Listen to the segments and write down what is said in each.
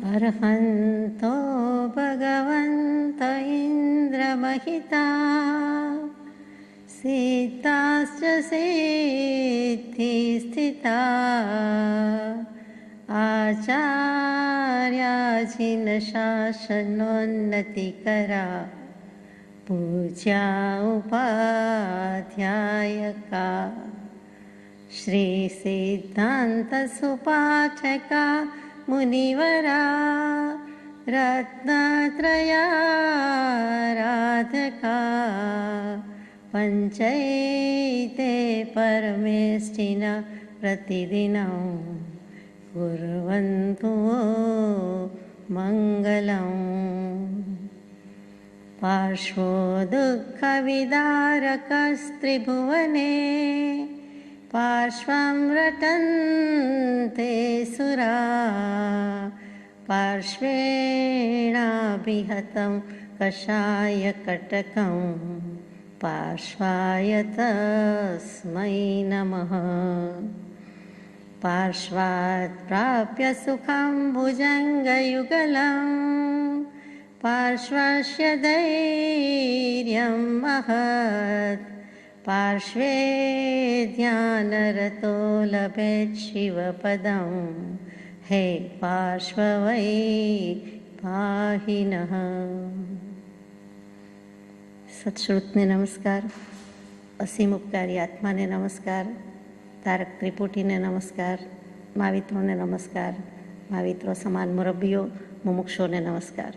अर्हन्तो भगवन्त इन्द्रमहिता सिद्धाश्च सिद्धिस्थिता आचार्याचिन्शासनोन्नतिकरा पूज्या उपाध्यायका श्रीसिद्धान्तसुपाठका मुनिवरा रत्नत्रयाराधका पञ्चैते परमेष्ठिना प्रतिदिनं कुर्वन्तु मङ्गलम्। पार्श्वो दुःखविदारकस्त्रिभुवने पार्श्वं रटन्ते सुरा पार्श्वेणाभिहतं कषायकटकं पार्श्वाय तस्मै नमः। पार्श्वात् प्राप्य सुखं भुजङ्गयुगलं पार्श्वस्य धैर्यं महत् पार्श्वे ध्यानरतो लभेत् शिवपदं हे पार्श्व वै पाहि नः। सत्श्रुतने नमस्कार, असीम उपकारी आत्माने नमस्कार, तारक त्रिपुटीने नमस्कार, मावित्रोने नमस्कार, माविત્રો સમાન મુરબ્બીઓ મુમુક્ષોને નમસ્કાર,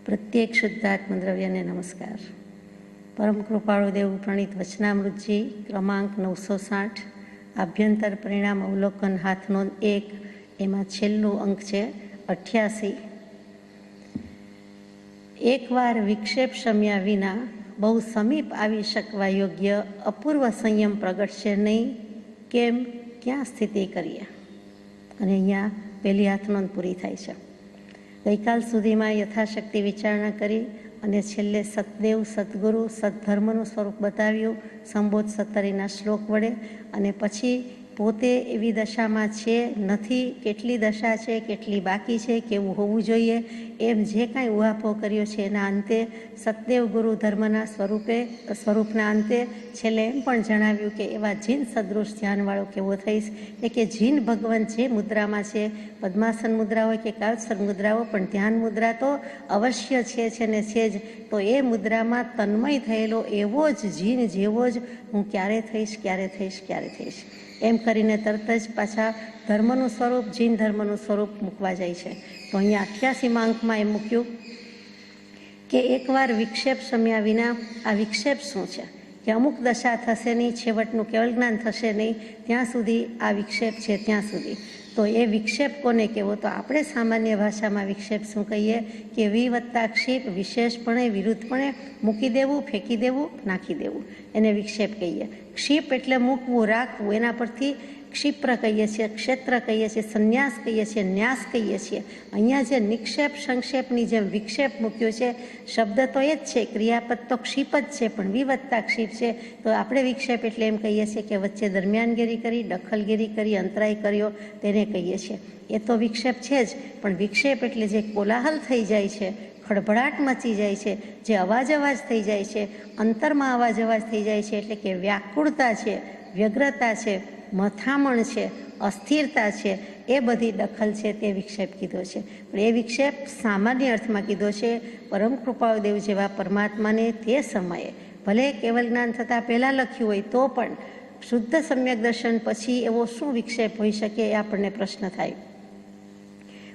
પ્રત્યેક શુદ્ધાત્મ દ્રવ્યને નમસ્કાર। પરમ કૃપાળુ દેવ પ્રણીત વચનામૃતજી ક્રમાંક 960 આભ્યંતર પરિણામ અવલોકન હાથનોંધ 1 એમાં છેલ્લું અંક છે 88। એકવાર વિક્ષેપ શમ્યા વિના બહુ સમીપ આવી શકવા યોગ્ય અપૂર્વ સંયમ પ્રગટશે નહીં, કેમ ક્યાં સ્થિતિ કરીએ? અને અહીંયા પહેલી હાથનોંધ પૂરી થાય છે। ગઈકાલ સુધીમાં યથાશક્તિ વિચારણા કરી અને છેલ્લે સતદેવ, સદગુરુ, સદધર્મનું સ્વરૂપ બતાવ્યું સંબોધ સત્તરીના શ્લોક વડે, અને પછી પોતે એવી દશામાં છે નથી, કેટલી દશા છે, કેટલી બાકી છે, કેવું હોવું જોઈએ, એમ જે કાંઈ ઉહાપો કર્યો છે એના અંતે સતદેવ ગુરુ ધર્મના સ્વરૂપના અંતે છેલ્લે એમ પણ જણાવ્યું કે એવા જીન સદૃશ ધ્યાનવાળો કેવો થઈશ, એટલે કે જીન ભગવાન જે મુદ્રામાં છે, પદ્માસન મુદ્રા હોય કે કાળસર મુદ્રા હોય, પણ ધ્યાન મુદ્રા તો અવશ્ય છે ને છે જ, તો એ મુદ્રામાં તન્મય થયેલો એવો જ જીન જેવો જ હું ક્યારે થઈશ, ક્યારે થઈશ, ક્યારે થઈશ એમ કરીને તરત જ પાછા ધર્મનું સ્વરૂપ, જીન ધર્મનું સ્વરૂપ મૂકવા જાય છે। તો અહીંયા 88મા અંકમાં એમ મૂક્યું કે એકવાર વિક્ષેપ શમ્યા વિના આ વિક્ષેપ શું છે કે અમુક દશા થશે નહીં, છેવટનું કેવલ જ્ઞાન થશે નહીં, ત્યાં સુધી આ વિક્ષેપ છે ત્યાં સુધી। તો એ વિક્ષેપ કોને કહેવો? તો આપણે સામાન્ય ભાષામાં વિક્ષેપ શું કહીએ કે વિવત્તા ક્ષિપ, વિશેષપણે વિરુદ્ધપણે મૂકી દેવું, ફેંકી દેવું, નાખી દેવું, એને વિક્ષેપ કહીએ। ક્ષિપ એટલે મૂકવું, રાખવું, એના પરથી ક્ષિપ્ર કહીએ છીએ, ક્ષેત્ર કહીએ છીએ, સંન્યાસ કહીએ છીએ, ન્યાસ કહીએ છીએ। અહીંયા જે નિક્ષેપ સંક્ષેપની જેમ વિક્ષેપ મૂક્યો છે, શબ્દ તો એ જ છે, ક્રિયાપદ તો ક્ષિપ જ છે, પણ વિવત્તા ક્ષિપ છે, તો આપણે વિક્ષેપ એટલે એમ કહીએ છીએ કે વચ્ચે દરમિયાનગીરી કરી, દખલગીરી કરી, અંતરાય કર્યો, તેને કહીએ છીએ। એ તો વિક્ષેપ છે જ, પણ વિક્ષેપ એટલે જે કોલાહલ થઈ જાય છે, ખળભળાટ મચી જાય છે, જે અવાજ થઈ જાય છે, અંતરમાં અવાજ થઈ જાય છે, એટલે કે વ્યાકુળતા છે, વ્યગ્રતા છે, મથામણ છે, અસ્થિરતા છે, એ બધી દખલ છે, તે વિક્ષેપ કીધો છે। પણ એ વિક્ષેપ સામાન્ય અર્થમાં કીધો છે। પરમ કૃપાળુ દેવ જેવા પરમાત્માને તે સમયે ભલે કેવલ જ્ઞાન થતાં પહેલાં લખ્યું હોય તો પણ શુદ્ધ સમ્યક દર્શન પછી એવો શું વિક્ષેપ હોઈ શકે એ આપણને પ્રશ્ન થાય।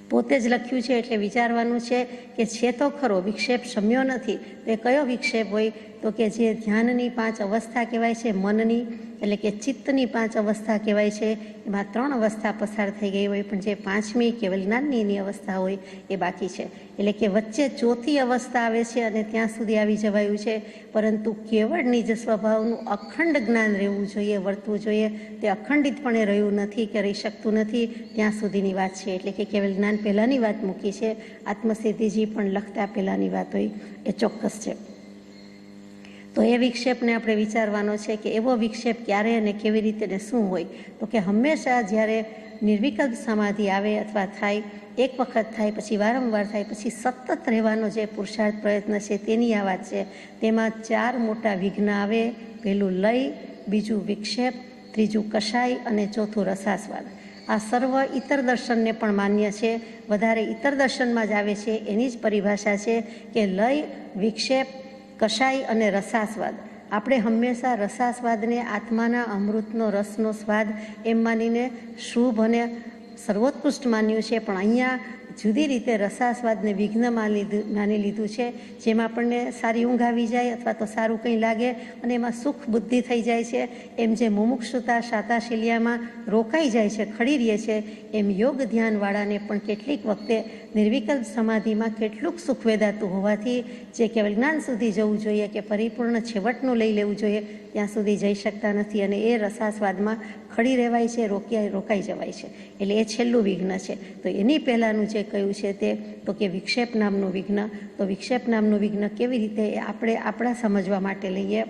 પોતે જ લખ્યું છે એટલે વિચારવાનું છે કે છે તો ખરો, વિક્ષેપ શમ્યો નથી, તો એ કયો વિક્ષેપ હોય? તો કે જે ધ્યાનની 5 અવસ્થા કહેવાય છે, મનની એટલે કે ચિત્તની 5 અવસ્થા કહેવાય છે, એમાં 3 અવસ્થા પસાર થઈ ગઈ હોય, પણ જે 5મી કેવલ જ્ઞાનની અવસ્થા હોય એ બાકી છે। એટલે કે વચ્ચે 4થી અવસ્થા આવે છે અને ત્યાં સુધી આવી જવાયું છે, પરંતુ કેવળ નિજ સ્વભાવનું અખંડ જ્ઞાન રહેવું જોઈએ, વર્તવું જોઈએ, તે અખંડિતપણે રહ્યું નથી કે રહી શકતું નથી, ત્યાં સુધીની વાત છે। એટલે કે કેવલ જ્ઞાન પહેલાંની વાત મૂકી છે, આત્મસિદ્ધિજી પણ લખતા પહેલાંની વાત હોય એ ચોક્કસ છે। તો એ વિક્ષેપને આપણે વિચારવાનો છે કે એવો વિક્ષેપ ક્યારે અને કેવી રીતે ને શું હોય. તો કે હંમેશા જ્યારે નિર્વિકલ્પ સમાધિ આવે અથવા થાય, એક વખત થાય પછી વારંવાર થાય પછી સતત રહેવાનો જે પુરુષાર્થ પ્રયત્ન છે તેની આ વાત છે. તેમાં 4 મોટા વિઘ્ન આવે. પહેલું લય, બીજું વિક્ષેપ, ત્રીજું કષાય અને ચોથું રસાસ્વાદ. આ સર્વ ઇતર દર્શનને પણ માન્ય છે. વધારે ઇતર દર્શનમાં જ આવે છે. એની જ પરિભાષા છે કે લય, વિક્ષેપ, કષાય અને રસાસ્વાદ. આપણે હંમેશા રસાસ્વાદને આત્માના અમૃતનો રસનો સ્વાદ એમ માનીને શુભ અને સર્વોત્કૃષ્ટ માન્યું છે, પણ અહીંયા જુદી રીતે રસાસ્વાદને વિઘ્ન માની લીધું છે, જેમાં આપણને સારી ઊંઘ આવી જાય અથવા તો સારું કંઈ લાગે અને એમાં સુખ બુદ્ધિ થઈ જાય છે. એમ જે મુમુક્ષુતા શાતાશિલ્યામાં રોકાઈ જાય છે, ખડી રહે છે, એમ યોગ ધ્યાનવાળાને પણ કેટલીક વખતે નિર્વિકલ્પ સમાધિમાં કેટલુંક સુખ વેદાતું હોવાથી જે કેવળ જ્ઞાન સુધી જવું જોઈએ કે પરિપૂર્ણ છેવટનું લઈ લેવું જોઈએ ત્યાં સુધી જઈ શકતા નથી અને એ રસાસ્વાદમાં ખડી રહેવાય છે, રોકાઈ જવાય છે. એટલે એ છેલ્લું વિઘ્ન છે. તો એની પહેલાંનું જે કહ્યું છે તે તો કે વિક્ષેપ નામનું વિઘ્ન. તો વિક્ષેપ નામનું વિઘ્ન કેવી રીતે આપણે આપણા સમજવા માટે લઈએ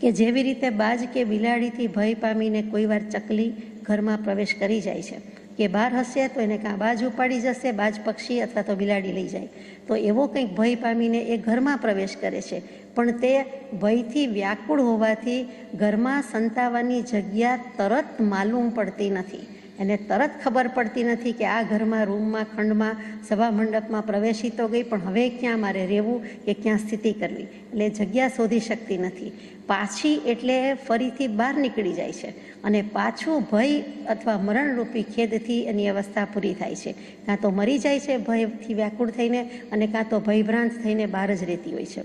કે જેવી રીતે બાજ કે બિલાડીથી ભય પામીને કોઈ વાર ચકલી ઘરમાં પ્રવેશ કરી જાય છે કે બહાર હશે તો એને કાં બાજ ઉપાડી જશે, બાજ પક્ષી અથવા તો બિલાડી લઈ જાય, તો એવો કંઈક ભય પામીને એ ઘરમાં પ્રવેશ કરે છે. પણ તે ભયથી વ્યાકુળ હોવાથી ઘરમાં સંતાવાની જગ્યા તરત માલુમ પડતી નથી. એને તરત ખબર પડતી નથી કે આ ઘરમાં, રૂમમાં, ખંડમાં, સભા મંડપમાં પ્રવેશી તો ગઈ, પણ હવે ક્યાં મારે રહેવું કે ક્યાં સ્થિતિ કરવી, એટલે જગ્યા શોધી શકતી નથી. પાછી એટલે ફરીથી બહાર નીકળી જાય છે અને પાછું ભય અથવા મરણરૂપી ખેદથી એની અવસ્થા પૂરી થાય છે. કાં તો મરી જાય છે ભયથી વ્યાકુળ થઈને અને કાં તો ભયભ્રાંત થઈને બહાર જ રહેતી હોય છે.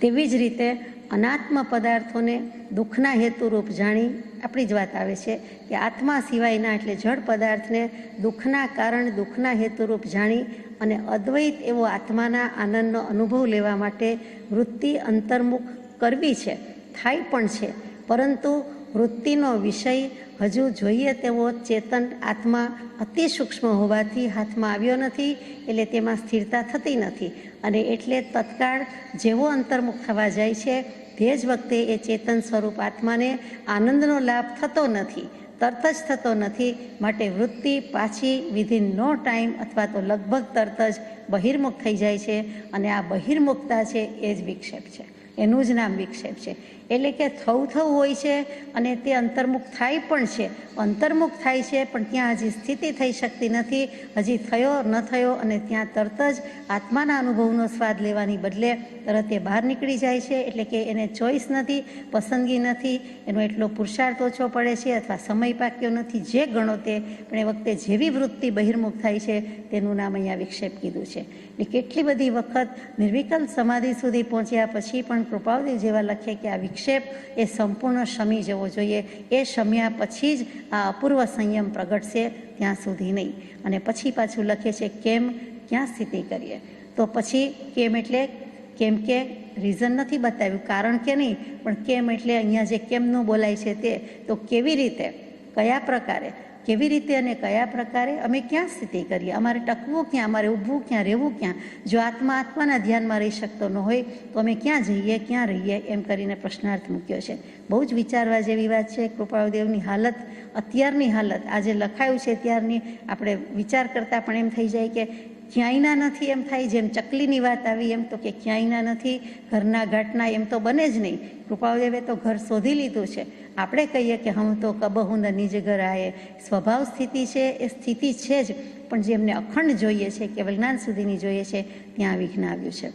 તેવી જ રીતે અનાત્મ પદાર્થોને દુઃખના હેતુરૂપ જાણી આપણી જ વાત આવે છે કે આત્મા સિવાયના એટલે જળ પદાર્થને દુઃખના કારણ, દુઃખના હેતુરૂપ જાણી અને અદ્વૈત એવો આત્માના આનંદનો અનુભવ લેવા માટે વૃત્તિ અંતર્મુખ કરવી છે, થાય પણ છે, પરંતુ વૃત્તિનો વિષય હજુ જોઈએ તેવો ચેતન આત્મા અતિ સૂક્ષ્મ હોવાથી હાથમાં આવ્યો નથી, એટલે તેમાં સ્થિરતા થતી નથી અને એટલે તત્કાળ જેવો અંતર્મુખ થવા જાય છે તે જ વખતે એ ચેતન સ્વરૂપ આત્માને આનંદનો લાભ થતો નથી, તરત જ થતો નથી. માટે વૃત્તિ પાછી વિધિન નો ટાઈમ અથવા તો લગભગ તરત જ બહિર્મુખ થઈ જાય છે અને આ બહિર્મુખતા છે એ જ વિક્ષેપ છે, એનું જ નામ વિક્ષેપ છે. એટલે કે થવું હોય છે અને તે અંતર્મુખ થાય પણ છે, અંતર્મુખ થાય છે પણ ત્યાં હજી સ્થિતિ થઈ શકતી નથી, હજી થયો ન થયો અને ત્યાં તરત જ આત્માના અનુભવનો સ્વાદ લેવાની બદલે તરત એ બહાર નીકળી જાય છે. એટલે કે એને ચોઈસ નથી, પસંદગી નથી, એનો એટલો પુરુષાર્થ ઓછો પડે છે અથવા સમય પાક્યો નથી, જે ગણો તે, પણ એ વખતે જેવી વૃત્તિ બહિર્મુખ થાય છે તેનું નામ અહીંયા વિક્ષેપ કીધું છે. એટલે કેટલી બધી વખત નિર્વિકલ્પ સમાધિ સુધી પહોંચ્યા પછી પણ કૃપાળદેવ જેવા લખે કે આ વિક્ષેપ એ સંપૂર્ણ શમી જવો જોઈએ, એ શમ્યા પછી જ આ અપૂર્વ સંયમ પ્રગટશે, ત્યાં સુધી નહીં. અને પછી પાછું લખે છે કેમ, ક્યાં સ્થિતિ કરીએ. તો પછી કેમ એટલે કેમ કે રીઝન નથી બતાવ્યું, કારણ કે નહીં, પણ કેમ એટલે અહીંયા જે કેમનું બોલાય છે તે, તો કેવી રીતે, કયા પ્રકારે, કેવી રીતે અને કયા પ્રકારે અમે ક્યાં સ્થિતિ કરીએ, અમારે ટકવું ક્યાં, અમારે ઊભવું ક્યાં, રહેવું ક્યાં. જો આત્માના ધ્યાનમાં રહી શકતો ન હોય તો અમે ક્યાં જઈએ, ક્યાં રહીએ, એમ કરીને પ્રશ્નાર્થ મૂક્યો છે. બહુ જ વિચારવા જેવી વાત છે. કૃપાળદેવની હાલત, અત્યારની હાલત, આજે લખાયું છે ત્યારની આપણે વિચાર કરતાં પણ એમ થઈ જાય કે ક્યાંયના નથી, એમ થાય. જેમ ચકલીની વાત આવી એમ તો કે ક્યાંયના નથી, ઘરના ઘાટના, એમ તો બને જ નહીં. કૃપાળદેવે તો ઘર શોધી લીધું છે. આપણે કહીએ કે હમ તો કબહુ ન નિજ ઘર આયે, સ્વભાવ સ્થિતિ છે એ સ્થિતિ છે જ, પણ જેમને અખંડ જોઈએ છે, કેવલ જ્ઞાન સુધીની જોઈએ છે, ત્યાં વિઘ્ન આવ્યું છે.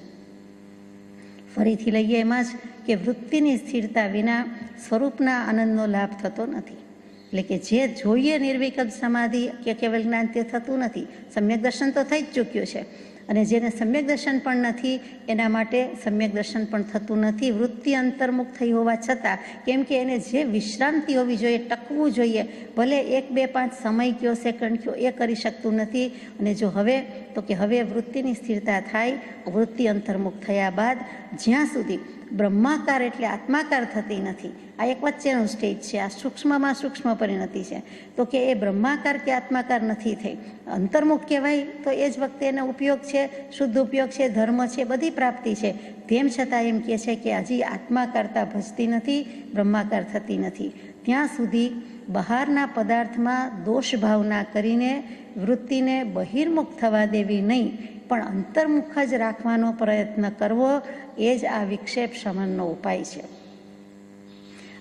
ફરીથી લઈએ એમાં જ કે વૃત્તિની સ્થિરતા વિના સ્વરૂપના આનંદનો લાભ થતો નથી. એટલે કે જે જોઈએ નિર્વિકલ્પ સમાધિ કે કેવલ જ્ઞાન તે થતું નથી. સમ્યક દર્શન તો થઈ જ ચૂક્યું છે અને જેને સમ્યક દર્શન પણ નથી એના માટે સમ્યક દર્શન પણ થતું નથી, વૃત્તિ અંતર્મુખ થઈ હોવા છતાં. કેમ કે એને જે વિશ્રાંતિ હોવી જોઈએ, ટકવું જોઈએ, ભલે 1, 2, 5 સમય કયો, સેકન્ડ કયો, એ કરી શકતું નથી. અને જો હવે તો કે હવે વૃત્તિની સ્થિરતા થાય, વૃત્તિ અંતર્મુખ થયા બાદ જ્યાં સુધી બ્રહ્માકાર એટલે આત્માકાર થતી નથી, આ એક વચ્ચેનો સ્ટેજ છે, આ સૂક્ષ્મમાં સૂક્ષ્મ પરિણતિ છે, તો કે એ બ્રહ્માકાર કે આત્માકાર નથી થઈ, અંતર્મુખ કહેવાય તો એ જ વખતે એનો ઉપયોગ છે, શુદ્ધ ઉપયોગ છે, ધર્મ છે, બધી પ્રાપ્તિ છે. તેમ છતાં એમ કહે છે કે હજી આત્માકારતા ભજતી નથી, બ્રહ્માકાર થતી નથી. ત્યાં સુધી બહારના પદાર્થમાં દોષ ભાવના કરીને વૃત્તિને બહિર્મુખ થવા દેવી નહીં, પણ અંતર્મુખ જ રાખવાનો પ્રયત્ન કરવો, એ જ આ વિક્ષેપ શમનનો ઉપાય છે.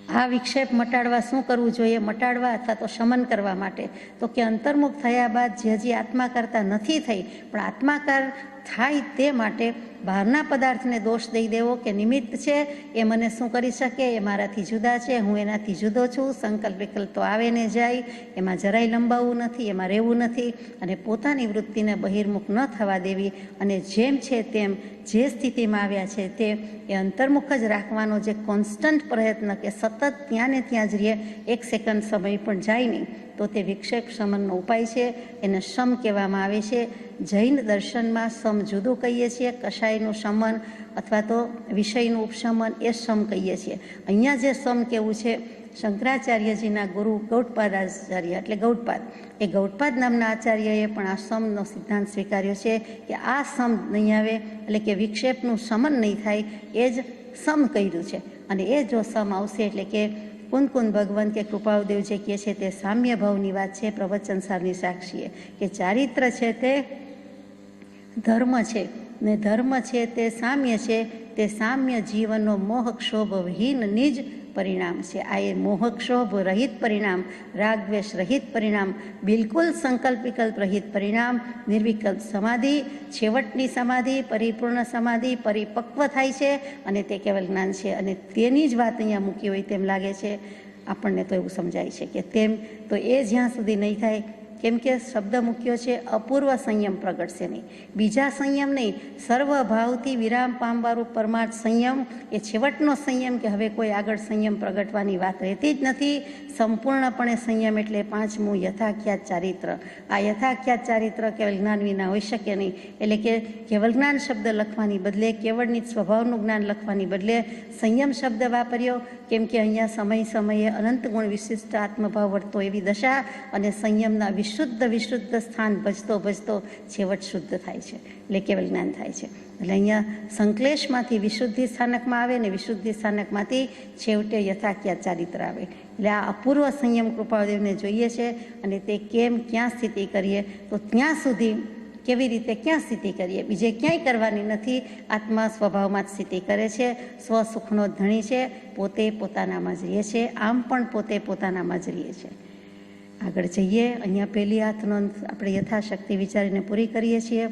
આ વિક્ષેપ મટાડવા શું કરવું જોઈએ? મટાડવા અથવા તો શમન કરવા માટે તો કે અંતર્મુખ થયા બાદ જે હજી આત્માકારતા નથી થઈ પણ આત્માકાર થાય તે માટે બહારના પદાર્થને દોષ દઈ દેવો કે નિમિત્ત છે, એ મને શું કરી શકે, એ મારાથી જુદા છે, હું એનાથી જુદો છું, સંકલ્પ વિકલ્પ તો આવે ને જાય, એમાં જરાય લંબાવવું નથી, એમાં રહેવું નથી, અને પોતાની વૃત્તિને બહિર્મુખ ન થવા દેવી, અને જેમ છે તેમ જે સ્થિતિમાં આવ્યા છે તે એ અંતર્મુખ જ રાખવાનો જે કોન્સ્ટન્ટ પ્રયત્ન કે સતત ત્યાં ને ત્યાં જ રહે, એક સેકન્ડ સમય પણ જાય નહીં, તો તે વિક્ષેપ શમનનો ઉપાય છે. એને શમ કહેવામાં આવે છે. જૈન દર્શનમાં શમ જુદું કહીએ છીએ, કષાયનું શમન અથવા તો વિષયનું ઉપશમન એ શમ કહીએ છીએ. અહીંયા જે શમ કેવું છે, શંકરાચાર્યજીના ગુરુ ગૌડપાદ આચાર્ય એટલે ગૌડપાદ, એ ગૌડપાદ નામના આચાર્યએ પણ આ સમનો સિદ્ધાંત સ્વીકાર્યો છે કે આ સમ નહીં આવે એટલે કે વિક્ષેપનું શમન નહીં થાય, એ જ સમ કર્યું છે. અને એ જો સમ આવશે એટલે કે કુંદ ભગવંત કે કૃપાદેવ જે કહે છે તે સામ્ય ભાવની વાત છે. પ્રવચન સારની સાક્ષીએ કે ચારિત્ર છે તે ધર્મ છે ને ધર્મ છે તે સામ્ય છે, તે સામ્ય જીવનનો મોહક્ષોભ વિહીન નિજ પરિણામ છે. આ એ મોહક્ષોભ રહિત પરિણામ, રાગદ્વેષ રહિત પરિણામ, બિલકુલ સંકલ્પ વિકલ્પ રહિત પરિણામ, નિર્વિકલ્પ સમાધિ, છેવટની સમાધિ, પરિપૂર્ણ સમાધિ, પરિપક્વ થાય છે અને તે કેવલ જ્ઞાન છે. અને તેની જ વાત અહીંયા મૂકી હોય તેમ લાગે છે આપણને, તો એવું સમજાય છે કે તેમ તો એ જ્યાં સુધી નહીં થાય, કેમ કે શબ્દ મૂક્યો છે અપૂર્વ સંયમ પ્રગટશે નહીં, બીજા સંયમ નહીં, સર્વભાવથી વિરામ પામવાળું પરમાર્થ સંયમ, એ છેવટનો સંયમ કે હવે કોઈ આગળ સંયમ પ્રગટવાની વાત રહેતી જ નથી. સંપૂર્ણપણે સંયમ એટલે પાંચમું યથાખ્યાત ચારિત્ર. આ યથાખ્યાત ચારિત્ર કેવલ જ્ઞાન વિના હોઈ શકે નહીં, એટલે કે કેવલ જ્ઞાન શબ્દ લખવાની બદલે, કેવળની સ્વભાવનું જ્ઞાન લખવાની બદલે સંયમ શબ્દ વાપર્યો, કેમ કે અહીંયા સમયે અનંત ગુણ વિશિષ્ટ આત્મભાવ વર્તો એવી દશા, અને સંયમના વિશુદ્ધ સ્થાન ભજતો છેવટ શુદ્ધ થાય છે, એટલે કેવલ જ્ઞાન થાય છે. એટલે અહીંયા સંક્લેશમાંથી વિશુદ્ધિ સ્થાનકમાં આવે ને વિશુદ્ધિ સ્થાનકમાંથી છેવટે યથાખ્યાત ચારિત્ર આવે. એટલે આ અપૂર્વ સંયમ કૃપાદેવને જોઈએ છે. અને તે કેમ ક્યાં સ્થિતિ કરીએ, તો ત્યાં સુધી કેવી રીતે ક્યાં સ્થિતિ કરીએ, બીજે ક્યાંય કરવાની નથી. આત્મા સ્વભાવમાં જ સ્થિતિ કરે છે, સ્વસુખનો ધણી છે, પોતે પોતાનામાં જ રહે છે, આમ પણ પોતે પોતાનામાં જ રહે છે. આગળ જઈએ. અહીંયા પહેલી હાથનોંધ આપણે યથાશક્તિ વિચારીને પૂરી કરીએ છીએ.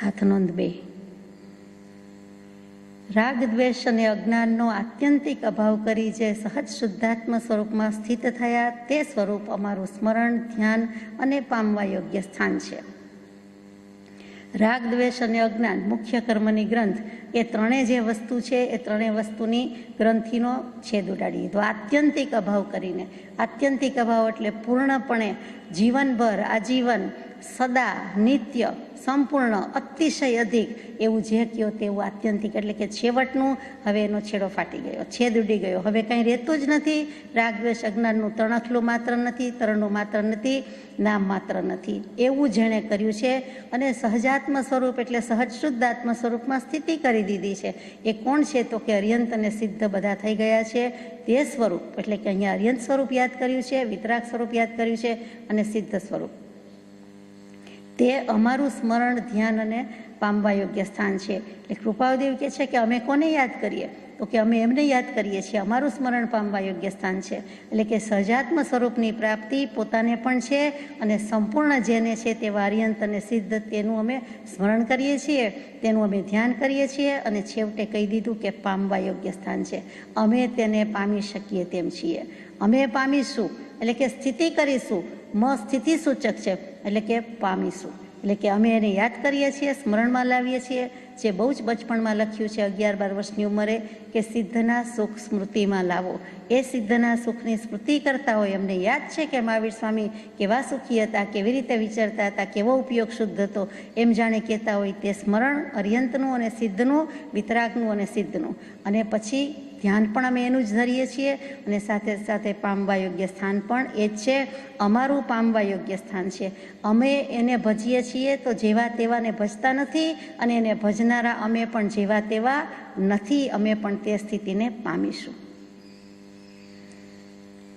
હાથનોંધ 2. રાગ દ્વેષ અને અજ્ઞાનનો આત્યંતિક અભાવ કરી જે સહજ શુદ્ધાત્મ સ્વરૂપમાં સ્થિત થયા, તે સ્વરૂપ અમારું સ્મરણ, ધ્યાન અને પામવા યોગ્ય સ્થાન છે. રાગ દ્વેષ અને અજ્ઞાન મુખ્ય કર્મની ગ્રંથ, એ ત્રણેય જે વસ્તુ છે એ ત્રણેય વસ્તુની ગ્રંથિનો છેદ ઉડાડીએ તો આત્યંતિક અભાવ કરીને, આત્યંતિક અભાવ એટલે પૂર્ણપણે જીવનભર, આજીવન, સદા, નિત્ય, સંપૂર્ણ, અતિશય અધિક એવું જે કહ્યો તેવું આત્યંતિક, એટલે કે છેવટનું હવે એનો છેડો ફાટી ગયો, છેદ ઉડી ગયો, હવે કાંઈ રહેતું જ નથી. રાગદ્વેષ અજ્ઞાનનું તણખલું માત્ર નથી, તરણું માત્ર નથી, નામ માત્ર નથી, એવું જેણે કર્યું છે. અને સહજાત્મ સ્વરૂપ એટલે સહજ શુદ્ધ આત્મ સ્વરૂપમાં સ્થિતિ કરી દીધી છે. એ કોણ છે? તો કે અર્યંત અને સિદ્ધ બધા થઈ ગયા છે. તે સ્વરૂપ એટલે કે અહીંયા અર્યંત સ્વરૂપ યાદ કર્યું છે, વિતરાગ સ્વરૂપ યાદ કર્યું છે અને સિદ્ધ સ્વરૂપ, તે અમારું સ્મરણ, ધ્યાન અને પામવા યોગ્ય સ્થાન છે. એટલે કૃપાદેવ કહે છે કે અમે કોને યાદ કરીએ? તો કે અમે એમને યાદ કરીએ છીએ, અમારું સ્મરણ પામવા યોગ્ય સ્થાન છે. એટલે કે સહજાત્મ સ્વરૂપની પ્રાપ્તિ પોતાને પણ છે અને સંપૂર્ણ જેને છે તેવા અર્યંત અને સિદ્ધ, તેનું અમે સ્મરણ કરીએ છીએ, તેનું અમે ધ્યાન કરીએ છીએ અને છેવટે કહી દીધું કે પામવા યોગ્ય સ્થાન છે. અમે તેને પામી શકીએ તેમ છીએ. અમે પામીશું એટલે કે સ્થિતિ કરીશું, સ્થિતિ સૂચક છે એટલે કે પામીશું, એટલે કે અમે એને યાદ કરીએ છીએ, સ્મરણમાં લાવીએ છીએ. જે બહુ જ બચપણમાં લખ્યું છે 11-12 વર્ષની ઉંમરે કે સિદ્ધના સુખ સ્મૃતિમાં લાવો, એ સિદ્ધના સુખની સ્મૃતિ કરતા હોય. એમને યાદ છે કે મહાવીર સ્વામી કેવા સુખી હતા, કેવી રીતે વિચારતા હતા, કેવો ઉપયોગ શુદ્ધ હતો, એમ જાણે કહેતા હોય. તે સ્મરણ અર્યંતનું અને સિદ્ધનું, વિતરાગનું અને સિદ્ધનું. અને પછી ધ્યાન પણ અમે એનું જ ધરીએ છીએ અને સાથે સાથે પામવા યોગ્ય સ્થાન પણ એ જ છે. અમારું પામવા યોગ્ય સ્થાન છે. અમે એને ભજીએ છીએ તો જેવા તેવાને ભજતા નથી, અને એને ભજનારા અમે પણ જેવા તેવા નથી. અમે પણ તે સ્થિતિને પામીશું.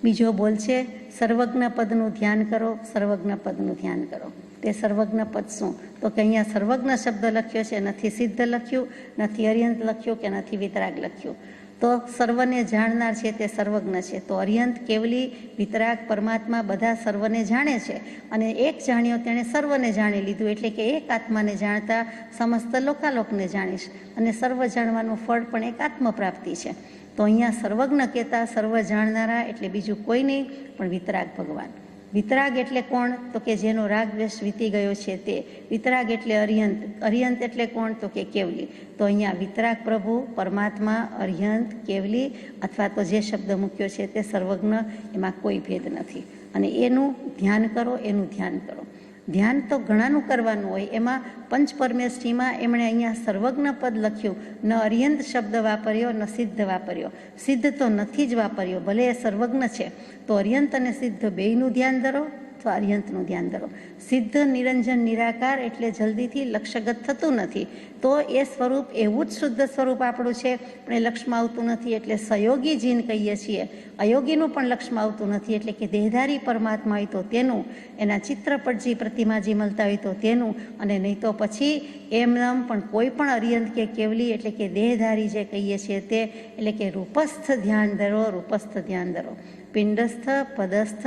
બીજો બોલ છે, સર્વજ્ઞ પદનું ધ્યાન કરો, સર્વજ્ઞ પદનું ધ્યાન કરો. તે સર્વજ્ઞ પદ શું? તો કે અહીંયા સર્વજ્ઞ શબ્દ લખ્યો છે, નથી સિદ્ધ લખ્યું, નથી અર્યંત લખ્યું કે નથી વિતરાગ લખ્યું. તો સર્વને જાણનાર છે તે સર્વજ્ઞ છે. તો અર્યંત, કેવલી, વિતરાગ, પરમાત્મા બધા સર્વને જાણે છે. અને એક જાણ્યો તેણે સર્વને જાણી લીધું. એટલે કે એક આત્માને જાણતા સમસ્ત લોકાલોકને જાણીશ. અને સર્વ જાણવાનું ફળ પણ એક આત્મપ્રાપ્તિ છે. તો અહીંયા સર્વજ્ઞ કહેતા સર્વ જાણનારા એટલે બીજું કોઈ નહીં પણ વિતરાગ ભગવાન. વિતરાગ એટલે કોણ? તો કે જેનો રાગ દ્વેષ વીતી ગયો છે તે. વિતરાગ એટલે અર્યંત. અર્યંત એટલે કોણ? તો કે કેવલી. તો અહીંયા વિતરાગ પ્રભુ, પરમાત્મા, અર્યંત, કેવલી, અથવા તો જે શબ્દ મૂક્યો છે તે સર્વજ્ઞ, એમાં કોઈ ભેદ નથી. અને એનું ધ્યાન કરો, એનું ધ્યાન કરો. ધ્યાન તો ઘણાનું કરવાનું હોય. એમાં પંચપરમેષ્ઠીમાં એમણે અહીંયા સર્વજ્ઞ પદ લખ્યું. ન અર્યંત શબ્દ વાપર્યો, ન સિદ્ધ વાપર્યો. સિદ્ધ તો નથી જ વાપર્યો, ભલે એ સર્વજ્ઞ છે. તો અર્યંત અને સિદ્ધ બેયનું ધ્યાન ધરો, તો અર્યંતનું ધ્યાન ધરો. સિદ્ધ નિરંજન નિરાકાર એટલે જલ્દીથી લક્ષ્યગત થતું નથી. તો એ સ્વરૂપ એવું જ શુદ્ધ સ્વરૂપ આપણું છે, પણ એ લક્ષ્યમાં આવતું નથી એટલે સયોગી જીન કહીએ છીએ. અયોગીનું પણ લક્ષ્યમાં આવતું નથી એટલે કે દેહધારી પરમાત્મા હોય તો તેનું, એના ચિત્રપટજી પ્રતિમાજી મળતા હોય તો તેનું, અને નહીં તો પછી એમનામ પણ કોઈ પણ અર્યંત કે કેવલી એટલે કે દેહધારી જે કહીએ છીએ તે, એટલે કે રૂપસ્થ ધ્યાન ધરો, રૂપસ્થ ધ્યાન ધરો. પિંડસ્થ, પદસ્થ,